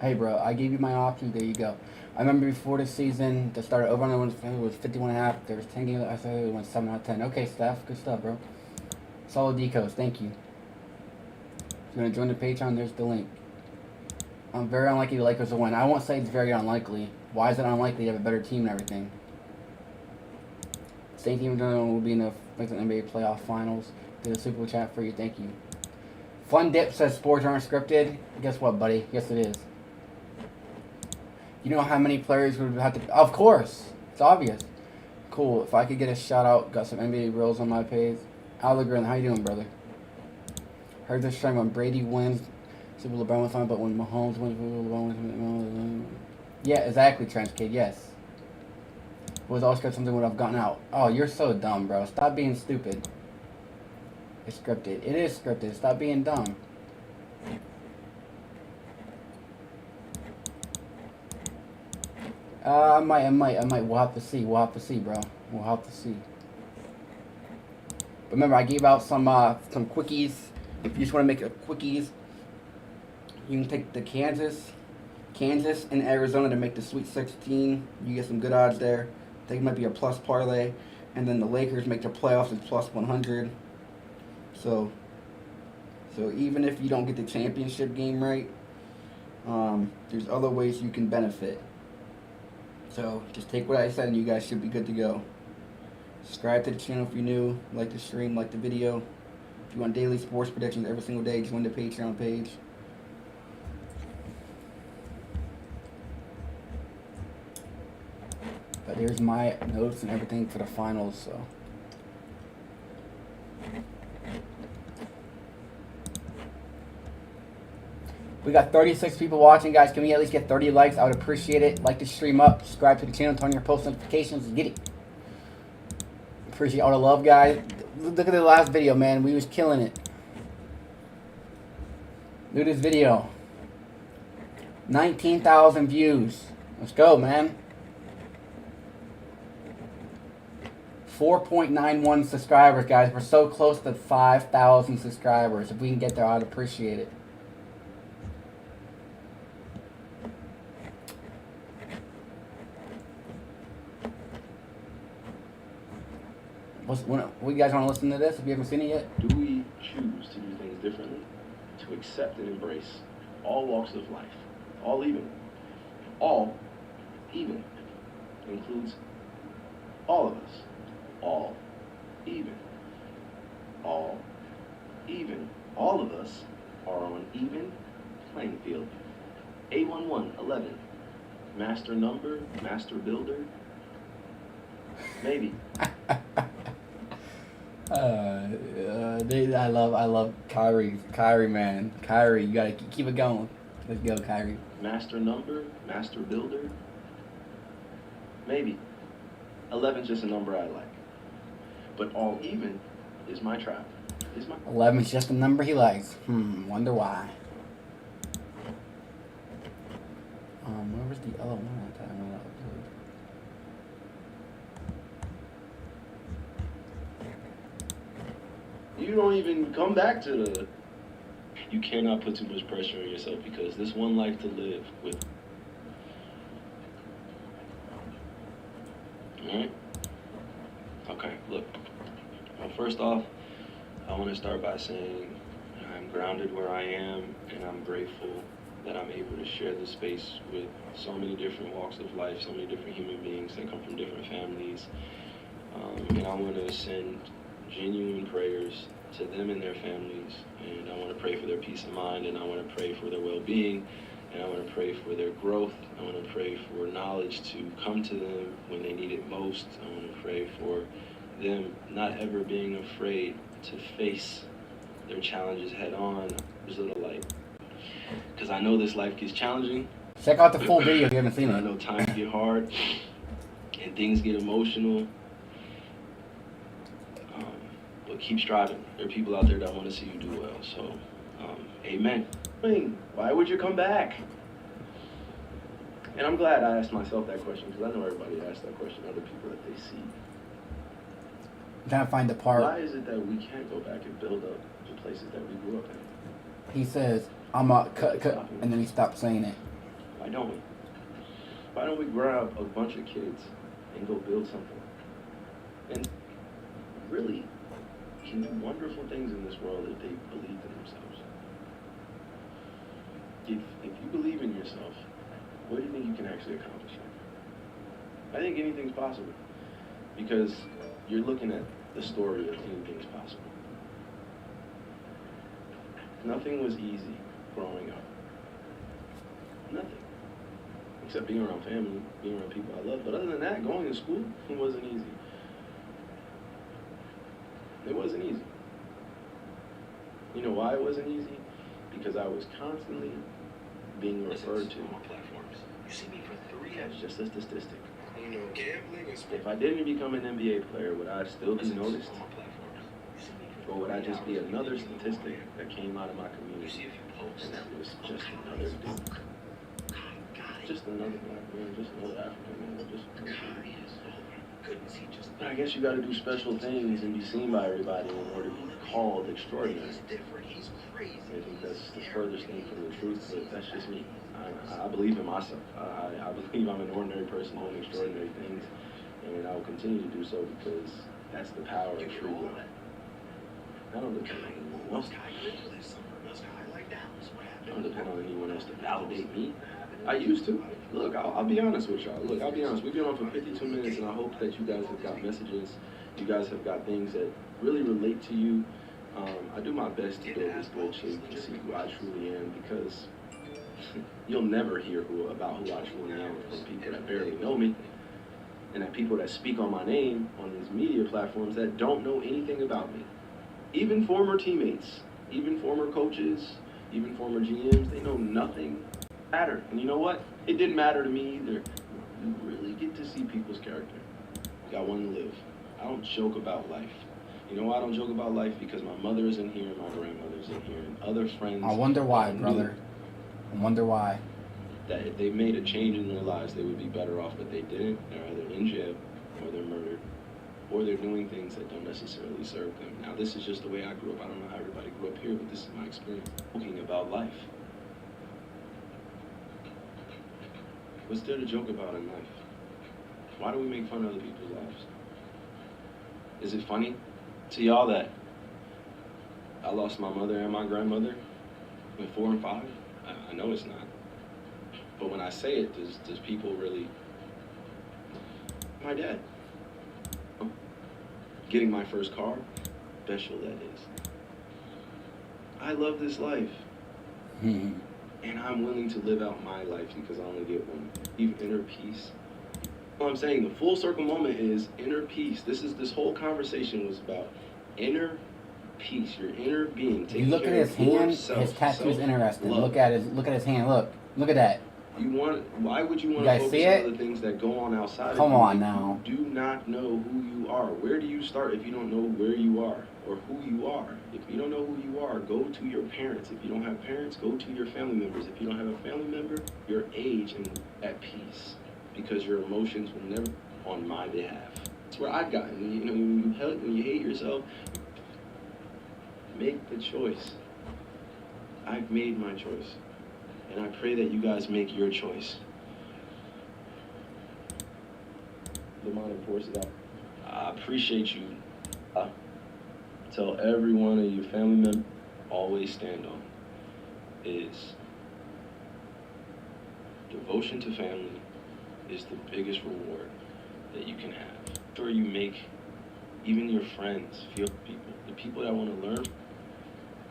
Hey, bro, I gave you my options. There you go. I remember before the season, the started over on it was 51.5. There was 10 games. I said it went 7 out of 10. Okay, Steph, good stuff, bro. Solid decos. Thank you. If you want to join the Patreon, there's the link. I'm very unlikely the Lakers will win. I won't say it's very unlikely. Why is it unlikely? You have a better team and everything. Same team will be in the NBA playoff finals. Did a super chat for you. Thank you. Fun Dip says sports aren't scripted. Guess what, buddy? Yes, it is. You know how many players would have to... Of course. It's obvious. Cool. If I could get a shout out, got some NBA reels on my page. Allegrin, how you doing, brother? Heard this trend when Brady wins, Super LeBron was fine, but when Mahomes wins, LeBron wins. Yeah, exactly, Trench Kid, yes. Was always scripted, something would have gotten out. Oh, you're so dumb, bro. Stop being stupid. It's scripted. It is scripted. Stop being dumb. I might. We'll have to see. We'll have to see, bro. We'll have to see. But remember, I gave out some quickies. If you just want to make a quickies, you can take the Kansas and Arizona to make the Sweet 16. You get some good odds there. I think it might be a plus parlay. And then the Lakers make their playoffs at plus 100. So even if you don't get the championship game right, there's other ways you can benefit. So just take what I said and you guys should be good to go. Subscribe to the channel if you're new. Like the stream, like the video. If you want daily sports predictions every single day, join the Patreon page. But here's my notes and everything for the finals, so. We got 36 people watching, guys. Can we at least get 30 likes? I would appreciate it. Like the stream up, subscribe to the channel, turn on your post notifications, get it. Appreciate all the love, guys. Look at the last video, man. We was killing it. Look at this video. 19,000 views. Let's go, man. 4.91 subscribers, guys. We're so close to 5,000 subscribers. If we can get there, I'd appreciate it. What you guys want to listen to this if you haven't seen it yet? Do we choose to do things differently? To accept and embrace all walks of life? All even. All even includes all of us. All even. All even. All of us are on even playing field. A1111. Master number, master builder. Maybe. I love Kyrie. Kyrie, man. Kyrie, you gotta keep it going. Let's go, Kyrie. Master number, master builder. Maybe. 11's just a number I like. But all even is my trap. 11's just a number he likes. Wonder why. Where was the other one that I want to upload? You don't even come back to the... You cannot put too much pressure on yourself because there's one life to live with. Alright? Okay, look. Well, first off, I want to start by saying I'm grounded where I am and I'm grateful that I'm able to share this space with so many different walks of life, so many different human beings that come from different families. And I want to send genuine prayers to them and their families, and I want to pray for their peace of mind, and I want to pray for their well-being, and I want to pray for their growth. I want to pray for knowledge to come to them when they need it most. I want to pray for them not ever being afraid to face their challenges head on. There's a little light. Because I know this life gets challenging. Check out the full video if you haven't seen I it. know times get hard and things get emotional. But keep striving. There are people out there that want to see you do well. So, amen. Why would you come back? And I'm glad I asked myself that question, because I know everybody asks that question, other people that they see. I'm trying to find the part. Why is it that we can't go back and build up the places that we grew up in? He says, I'm a cut, and then he stopped saying it. Why don't we? Why don't we grab a bunch of kids and go build something? And really can do wonderful things in this world if they believe in themselves. If you believe in yourself, what do you think you can actually accomplish? I think anything's possible, because you're looking at the story of anything's possible. Nothing was easy growing up. Nothing. Except being around family, being around people I love. But other than that, going to school, it wasn't easy. It wasn't easy. You know why it wasn't easy? Because I was constantly being referred to as just a statistic. If I didn't become an NBA player, would I still be noticed? Or would I just be another statistic that came out of my community? And that was just another dude. Just another black man, just another African man, just another dude. But I guess you gotta do special things and be seen by everybody in order to be called extraordinary. I think that's the furthest thing from the truth, but that's just me. I believe in myself. I believe I'm an ordinary person doing extraordinary things, and I will continue to do so because that's the power of free will. I don't depend on anyone else. I don't depend on anyone else to validate me. I used to. Look, I'll be honest with y'all. Look, I'll be honest. We've been on for 52 minutes, and I hope that you guys have got messages. You guys have got things that really relate to you. I do my best to build this bridge so you can see who I truly am, because you'll never hear about who I truly am from people that barely know me, and that people that speak on my name on these media platforms that don't know anything about me. Even former teammates, even former coaches, even former GMs, they know nothing matter. And you know what? It didn't matter to me either. You really get to see people's character. You got one to live. I don't joke about life. You know why I don't joke about life? Because my mother is in here, my grandmother's in here, and other friends. I wonder why, brother. I wonder why. That if they made a change in their lives, they would be better off, but they didn't. They're either in jail, or they're murdered, or they're doing things that don't necessarily serve them. Now, this is just the way I grew up. I don't know how everybody grew up here, but this is my experience. Talking about life. What's there to joke about in life? Why do we make fun of other people's lives? Is it funny to y'all that I lost my mother and my grandmother at 4 and 5? I know it's not. But when I say it, does people really... My dad. Getting my first car, special that is. I love this life. And I'm willing to live out my life because I only get one. Even inner peace. What I'm saying, the full circle moment is inner peace. This whole conversation was about inner peace, your inner being. You look at his hand, his tattoo's interesting. Look at his hand, look at that. Why would you want You to guys focus see on it? other things that go on outside Come of you? on now. You do not know who you are. Where do you start if you don't know where you are or who you are? If you don't know who you are, go to your parents. If you don't have parents, go to your family members. If you don't have a family member, your age and at peace, because your emotions will never on my behalf. That's where I've gotten. You know, when you hate yourself, make the choice. I've made my choice. And I pray that you guys make your choice. Demonic forces out. I appreciate you. Tell every one of your family members, always stand on, is devotion to family is the biggest reward that you can have. Sure, you make even your friends, feel people, the people that want to learn.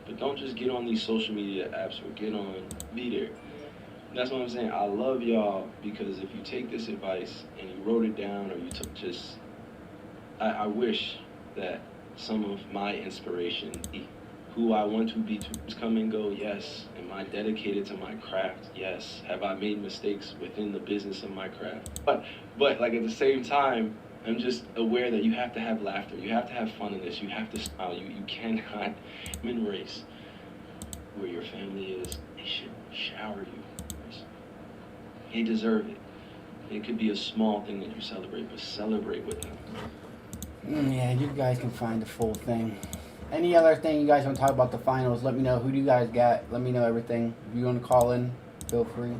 But don't just get on these social media apps or get on, be there. That's what I'm saying. I love y'all because if you take this advice and you wrote it down or you took just, I wish that some of my inspiration, who I want to be, to come and go, yes. Am I dedicated to my craft? Yes. Have I made mistakes within the business of my craft? But like at the same time, I'm just aware that you have to have laughter. You have to have fun in this. You have to smile. You cannot human race where your family is. They should shower you. They deserve it. It could be a small thing that you celebrate, but celebrate with them. Yeah, you guys can find the full thing. Any other thing you guys want to talk about the finals, let me know. Who do you guys got? Let me know everything. If you want to call in, feel free.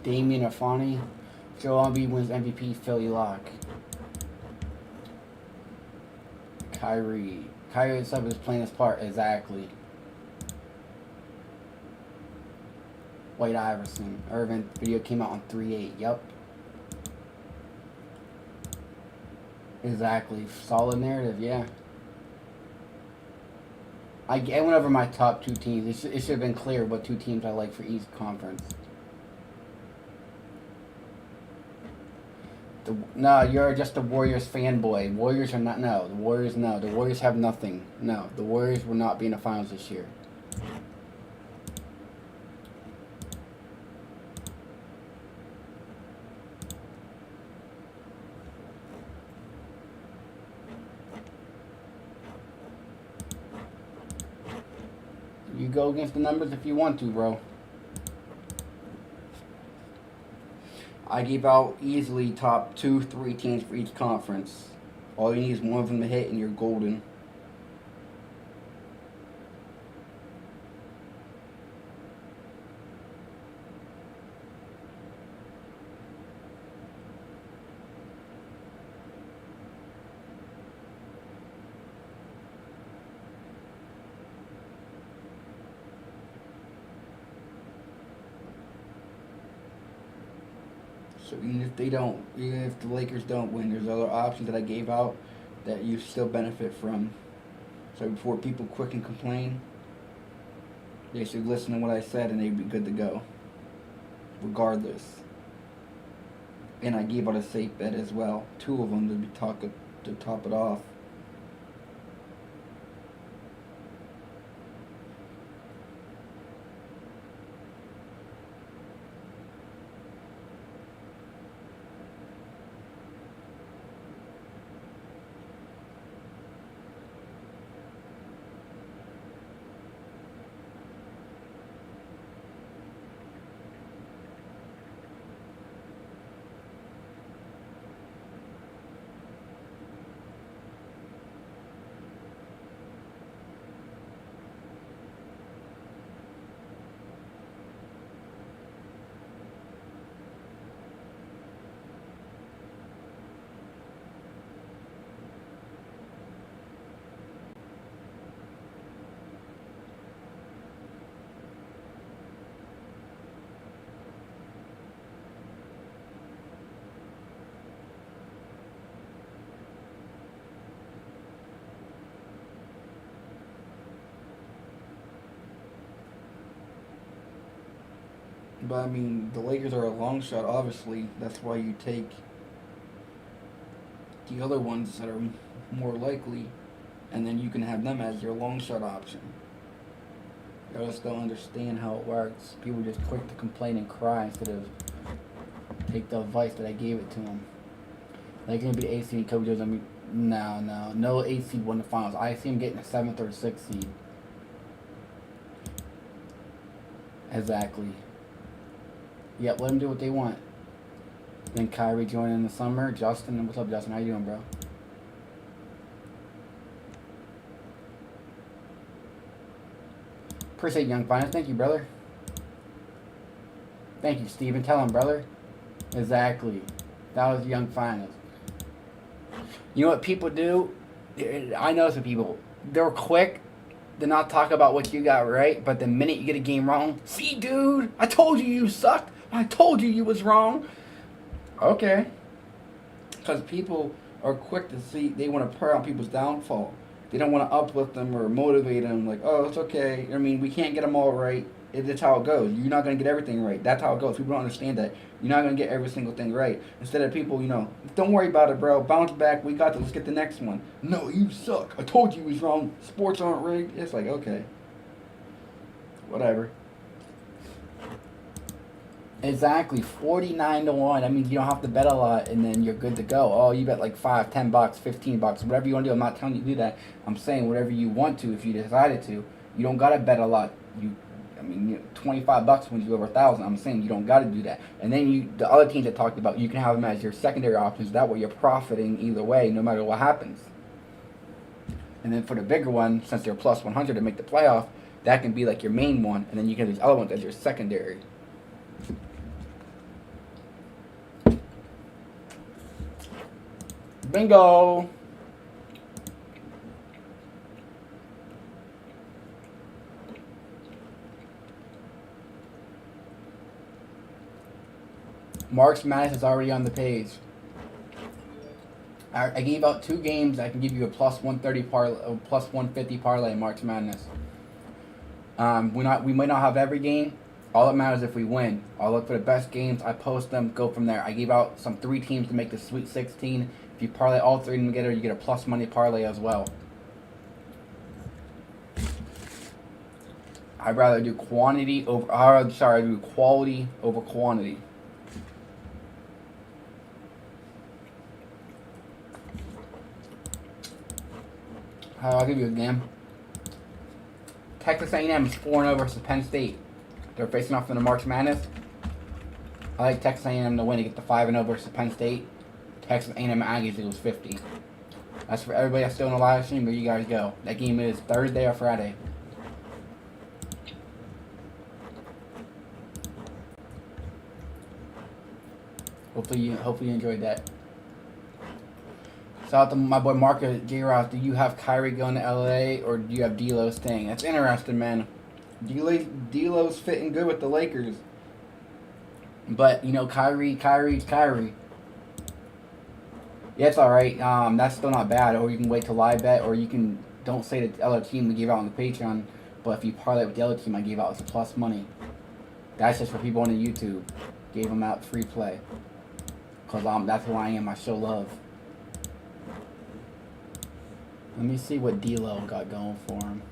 Damian Afani. Joe Embiid wins MVP, Philly lock. Kyrie Sub is playing his part, exactly. White Iverson. Irvin video came out on 3/8. Yep. Exactly. Solid narrative, yeah. I went over my top 2 teams. It should have been clear what 2 teams I like for each conference. No, you're just a Warriors fanboy. Warriors are not. No, the Warriors. No, the Warriors have nothing. No, the Warriors will not be in the finals this year. You go against the numbers if you want to, bro. I gave out easily top 2, 3 teams for each conference. All you need is one of them to hit and you're golden. So even if the Lakers don't win, there's other options that I gave out that you still benefit from. So before people quick and complain, they should listen to what I said and they'd be good to go. Regardless. And I gave out a safe bet as well. 2 of them to top it off. But I mean, the Lakers are a long shot, obviously. That's why you take the other ones that are more likely, and then you can have them as your long shot option. I just don't understand how it works. People just quick to complain and cry instead of take the advice that I gave it to them. Like, gonna be the 8th seed, Kobe Jones. I mean, no 8th seed won the finals. I see him getting a 7th or 6th seed. Exactly. Yep, let them do what they want. Then Kyrie joining in the summer. Justin, what's up, Justin? How you doing, bro? Appreciate Young Finance. Thank you, brother. Thank you, Steven. Tell him, brother. Exactly. That was Young Finance. You know what people do? I know some people. They're quick to not talk about what you got right, but the minute you get a game wrong, see, dude, I told you sucked. I told you was wrong. Okay, because people are quick to see. They want to prey on people's downfall. They don't want to uplift them or motivate them. Like, oh, it's okay. I mean, we can't get them all right. It's how it goes. You're not gonna get everything right. That's how it goes. People don't understand that. You're not gonna get every single thing right. Instead of people, don't worry about it, bro. Bounce back. We got this. Let's get the next one. No, you suck. I told you was wrong. Sports aren't rigged. It's like, okay, whatever. Exactly, 49 to 1. I mean, you don't have to bet a lot, and then you're good to go. Oh, you bet like $5, $10, $15, whatever you want to do. I'm not telling you to do that. I'm saying whatever you want to if you decided to. You don't gotta bet a lot. $25 wins you over 1,000. I'm saying you don't gotta do that. And then the other teams I talked about, you can have them as your secondary options. That way you're profiting either way, no matter what happens. And then for the bigger one, since they're plus 100 to make the playoff, that can be like your main one, and then you can have these other ones as your secondary. Bingo! March Madness is already on the page. I gave out 2 games. I can give you a plus 130 plus 150 parlay in March Madness. We might not have every game. All that matters is if we win. I'll look for the best games. I post them. Go from there. I gave out some 3 teams to make the Sweet 16. If you parlay all 3 of them together, you get a plus money parlay as well. I'd rather do quality over quantity. I'll give you a game. Texas A&M is 4-0 versus Penn State. They're facing off in the March Madness. I like Texas A&M to win to get the 5-0 versus Penn State. Texas A&M Aggies equals 50. That's for everybody that's still in the live stream. There you guys go. That game is Thursday or Friday. Hopefully you enjoyed that. Shout out to my boy Marcus J. Ross. Do you have Kyrie going to LA or do you have D'Lo staying? That's interesting, man. D'Lo's fitting good with the Lakers. But, Kyrie. Yeah, it's alright. That's still not bad. Or you can wait till live bet, or you can don't say the other team we gave out on the Patreon. But if you parlay with the other team I gave out as a plus money. That's just for people on the YouTube. Gave them out free play. Because that's who I am. I show love. Let me see what D'Lo got going for him.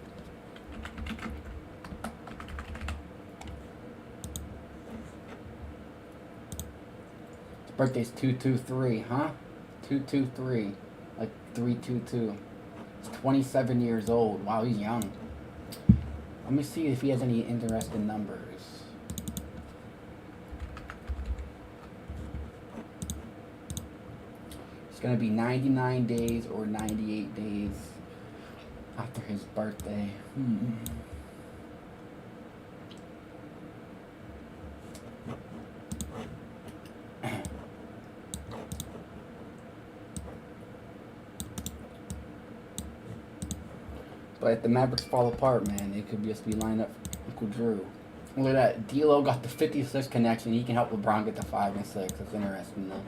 His birthday's 223, huh? 223, like 322. He's 27 years old. Wow, he's young. Let me see if he has any interesting numbers. It's gonna be 99 days or 98 days after his birthday. But if the Mavericks fall apart, man, it could just be lined up for Uncle Drew. Look at that. D'Lo got the 56 connection. He can help LeBron get the 5 and 6. That's interesting, though.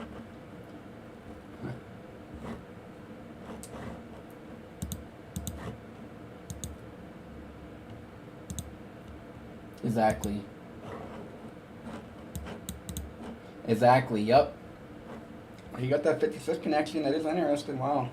Exactly, yep. He got that 56 connection. That is interesting. Wow.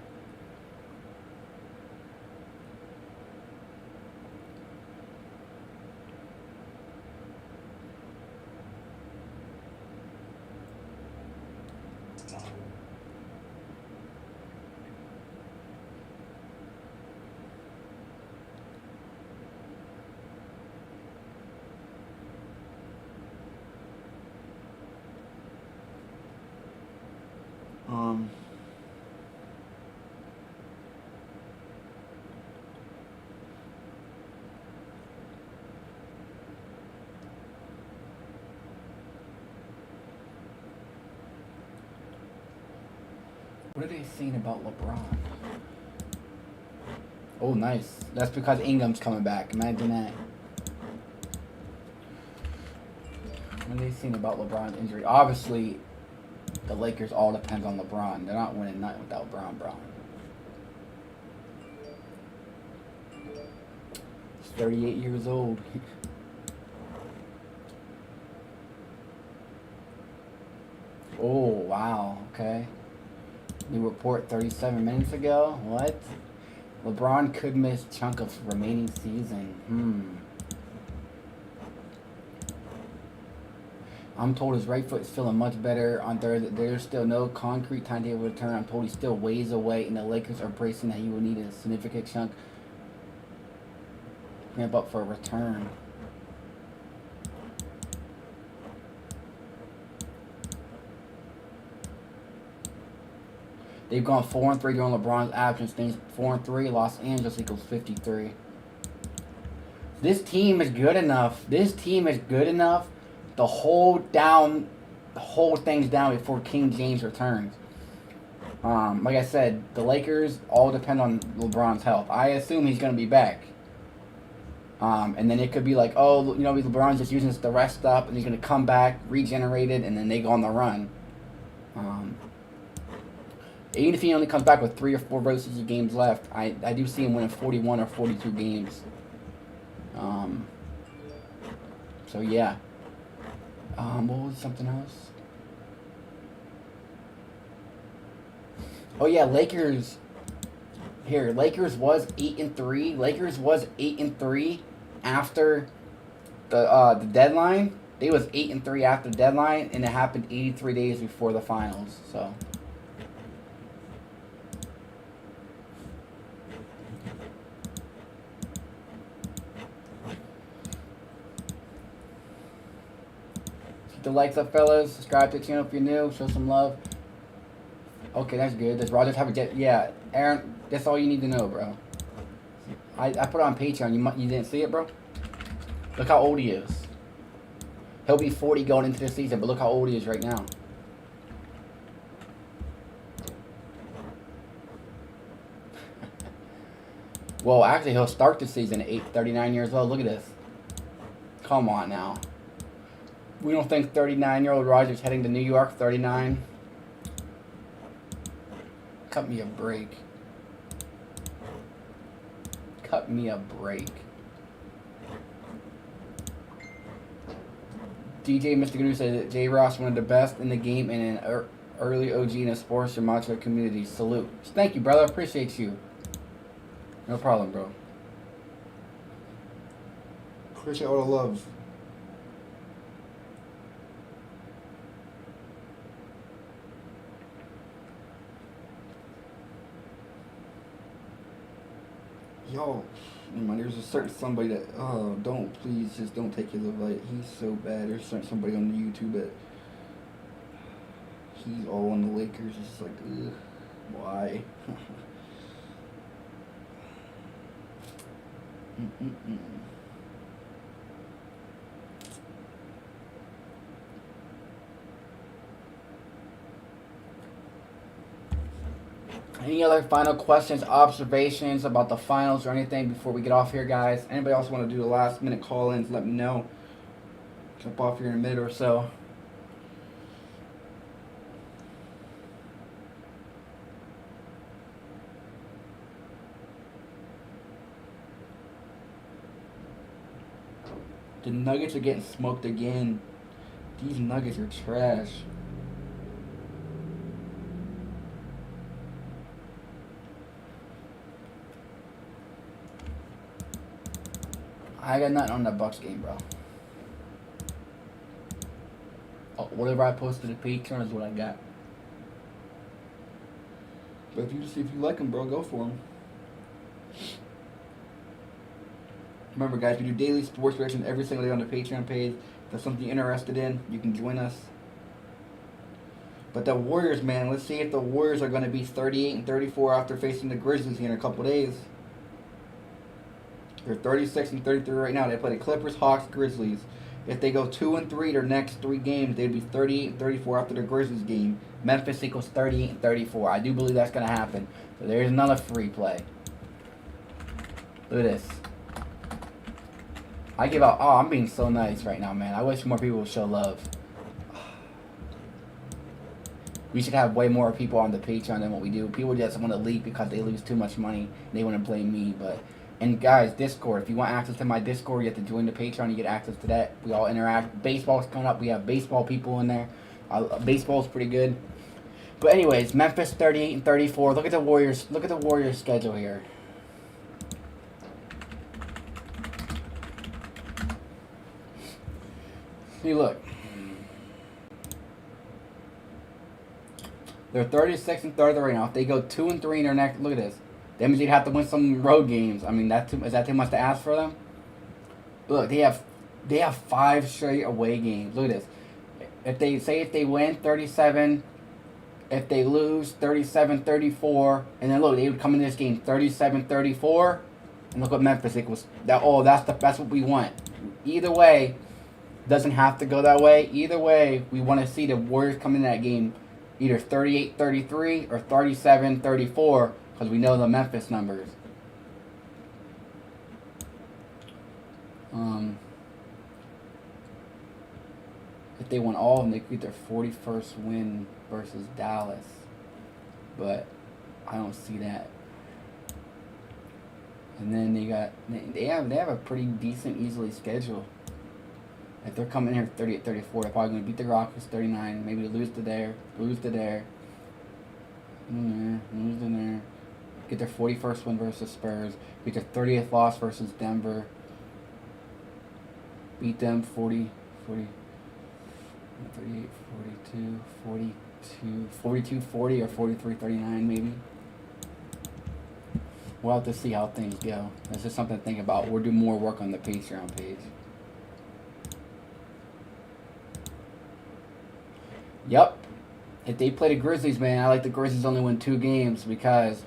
What are they saying about LeBron? Oh, nice. That's because Ingham's coming back. Imagine that. What are they saying about LeBron's injury? Obviously, the Lakers all depends on LeBron. They're not winning nothing without Bron. He's 38 years old. Oh, wow. Okay. New report 37 minutes ago. What? LeBron could miss chunk of remaining season. I'm told his right foot is feeling much better on Thursday. There's still no concrete timetable to return. I'm told he's still ways away, and the Lakers are bracing that he will need a significant chunk ramp up for a return. They've gone 4-3 during LeBron's absence. Things 4-3. Los Angeles equals 53. This team is good enough. To hold things down before King James returns. Like I said, the Lakers all depend on LeBron's health. I assume he's going to be back. And then it could be like, oh, you know, LeBron's just using the rest up, and he's going to come back, regenerated, and then they go on the run. Even if he only comes back with 3 or 4 regular season games left, I do see him winning 41 or 42 games. So yeah. What was something else? Oh yeah, Lakers. Here, Lakers was 8-3. Lakers was 8-3 after the deadline. They was 8-3 after the deadline, and it happened 83 days before the finals. So. The likes up, fellas. Subscribe to the channel if you're new. Show some love. Okay, that's good. Does Rogers have a jet? Yeah, Aaron. That's all you need to know, bro. I put it on Patreon. You didn't see it, bro? Look how old he is. He'll be 40 going into the season, but look how old he is right now. Well, actually, he'll start the season at 39 years old. Look at this. Come on now. We don't think 39-year-old Rogers heading to New York, 39. Cut me a break. Cut me a break. DJ Mr. Guru said that J. Ross one of the best in the game and an early OG in the sports Gematria community. Salute. Thank you, brother. Appreciate you. No problem, bro. Appreciate all the love. Yo, man, there's a certain somebody that, please don't take his advice. He's so bad. There's somebody on the YouTube that he's all on the Lakers. It's like, ugh, why? Any other final questions, observations about the finals or anything before we get off here, guys? Anybody else want to do the last minute call-ins, let me know. Jump off here in a minute or so. The Nuggets are getting smoked again. These Nuggets are trash. I got nothing on that Bucks game, bro. Oh, whatever I posted to Patreon is what I got. But if you like them, bro, go for them. Remember, guys, we do daily sports reactions every single day on the Patreon page. If that's something you're interested in, you can join us. But the Warriors, man, let's see if the Warriors are going to be 38-34 after facing the Grizzlies here in a couple days. They're 36-33 right now. They play the Clippers, Hawks, Grizzlies. If they go 2-3 their next 3 games, they'd be 38-34 after the Grizzlies game. Memphis equals 38-34. I do believe that's going to happen. So there's another free play. Look at this. I give out. Oh, I'm being so nice right now, man. I wish more people would show love. We should have way more people on the Patreon than what we do. People just want to leave because they lose too much money. They want to blame me. And guys, Discord. If you want access to my Discord, you have to join the Patreon. You get access to that. We all interact. Baseball's coming up. We have baseball people in there. Baseball's pretty good. But anyways, Memphis 38 and 34. Look at the Warriors. Look at the Warriors' schedule here. See, look. They're 36 and 30 right now. If they go 2 and 3 in their next, look at this. That means they'd have to win some road games. I mean, is that too much to ask for them? Look, they have 5 straight away games. Look at this. If they win 37, if they lose 37-34, and then look, they would come in this game 37-34, and look what Memphis equals. That's what we want. Either way, doesn't have to go that way. Either way, we want to see the Warriors come in that game either 38-33 or 37-34 because we know the Memphis numbers. If they won all of them, they could get their 41st win versus Dallas. But I don't see that. And then they have a pretty decent, easily schedule. If they're coming in here 38-34, they're probably going to beat the Rockets 39, maybe lose to there, lose to there, lose to there, get their 41st win versus Spurs, get their 30th loss versus Denver, beat them 40, 38, 42, 42, 42, 40, or 43, 39 maybe. We'll have to see how things go. That's just something to think about. We'll do more work on the Patreon page. Yep. If they play the Grizzlies, man, I like the Grizzlies only win 2 games because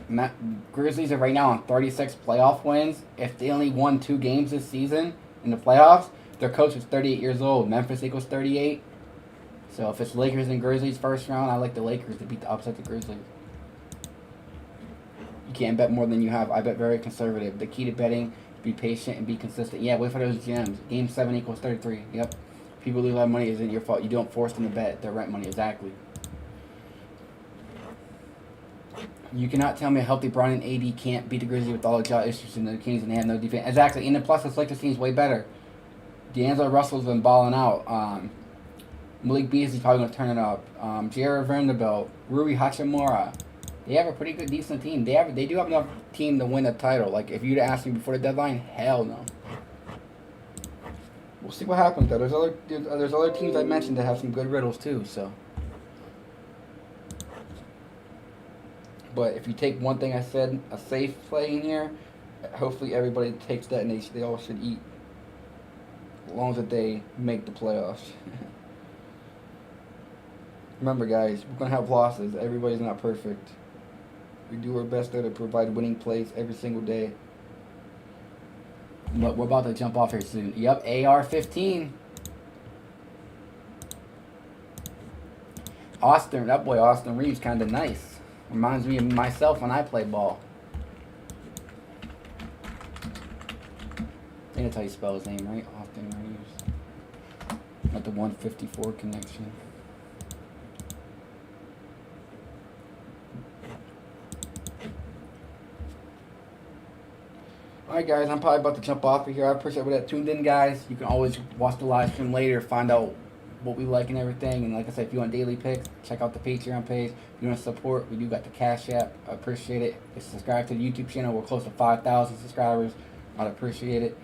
Grizzlies are right now on 36 playoff wins. If they only won 2 games this season in the playoffs, their coach is 38 years old. Memphis equals 38. So if it's Lakers and Grizzlies first round, I like the Lakers to upset the Grizzlies. You can't bet more than you have. I bet very conservative. The key to betting, be patient and be consistent. Yeah, wait for those gems. Game 7 equals 33. Yep. People lose a lot of money, isn't your fault. You don't force them to bet their rent money. Exactly. You cannot tell me a healthy Bron and AD can't beat the Grizzlies with all the jaw issues in the Kings and they have no defense. Exactly. And then plus, the Lakers team's way better. D'Angelo Russell's been balling out. Malik Beasley's probably going to turn it up. Jared Vanderbilt, Rui Hachimura. They have a pretty good, decent team. They do have enough team to win a title. Like, if you'd asked me before the deadline, hell no. We'll see what happens, though. There's other teams I mentioned that have some good riddles, too, so. But if you take one thing I said, a safe play in here, hopefully everybody takes that and they all should eat. As long as they make the playoffs. Remember, guys, we're going to have losses. Everybody's not perfect. We do our best there to provide winning plays every single day. But we're about to jump off here soon. Yep, AR-15. That boy Austin Reeves kind of nice. Reminds me of myself when I play ball. I think that's how you spell his name, right? Austin Reeves. Not the 154 connection. Alright guys, I'm probably about to jump off of here. I appreciate everybody that tuned in, guys. You can always watch the live stream later, find out what we like and everything. And like I said, if you want daily picks, check out the Patreon page. If you want to support, we do got the Cash App. I appreciate it. Subscribe to the YouTube channel. We're close to 5,000 subscribers. I'd appreciate it.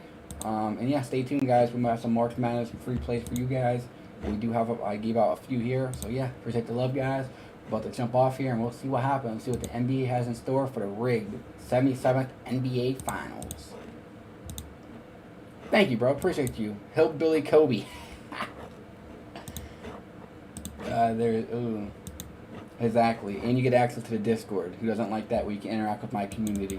And yeah, stay tuned, guys. We might have some March Madness and free plays for you guys. We do have I gave out a few here. So yeah, appreciate the love, guys. About to jump off here and we'll see what happens. See what the NBA has in store for the rigged 77th NBA Finals. Thank you, bro. Appreciate you. Hillbilly Kobe. Ooh. Exactly. And you get access to the Discord. Who doesn't like that? Where you can interact with my community.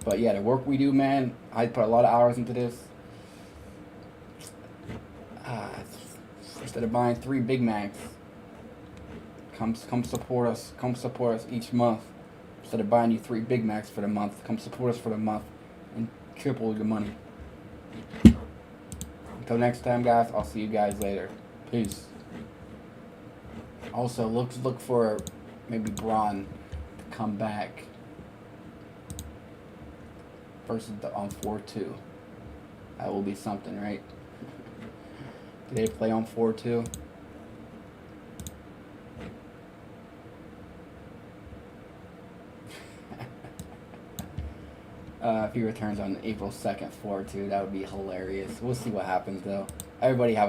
But yeah, the work we do, man, I put a lot of hours into this. Instead of buying 3 Big Macs, come support us. Come support us each month. Instead of buying you 3 Big Macs for the month, come support us for the month and triple your money. Until next time, guys, I'll see you guys later. Peace. Also, look for maybe Braun to come back versus on 4-2. That will be something, right? Do they play on 4-2? If he returns on April 2nd, 4-2, that would be hilarious. We'll see what happens, though. Everybody have a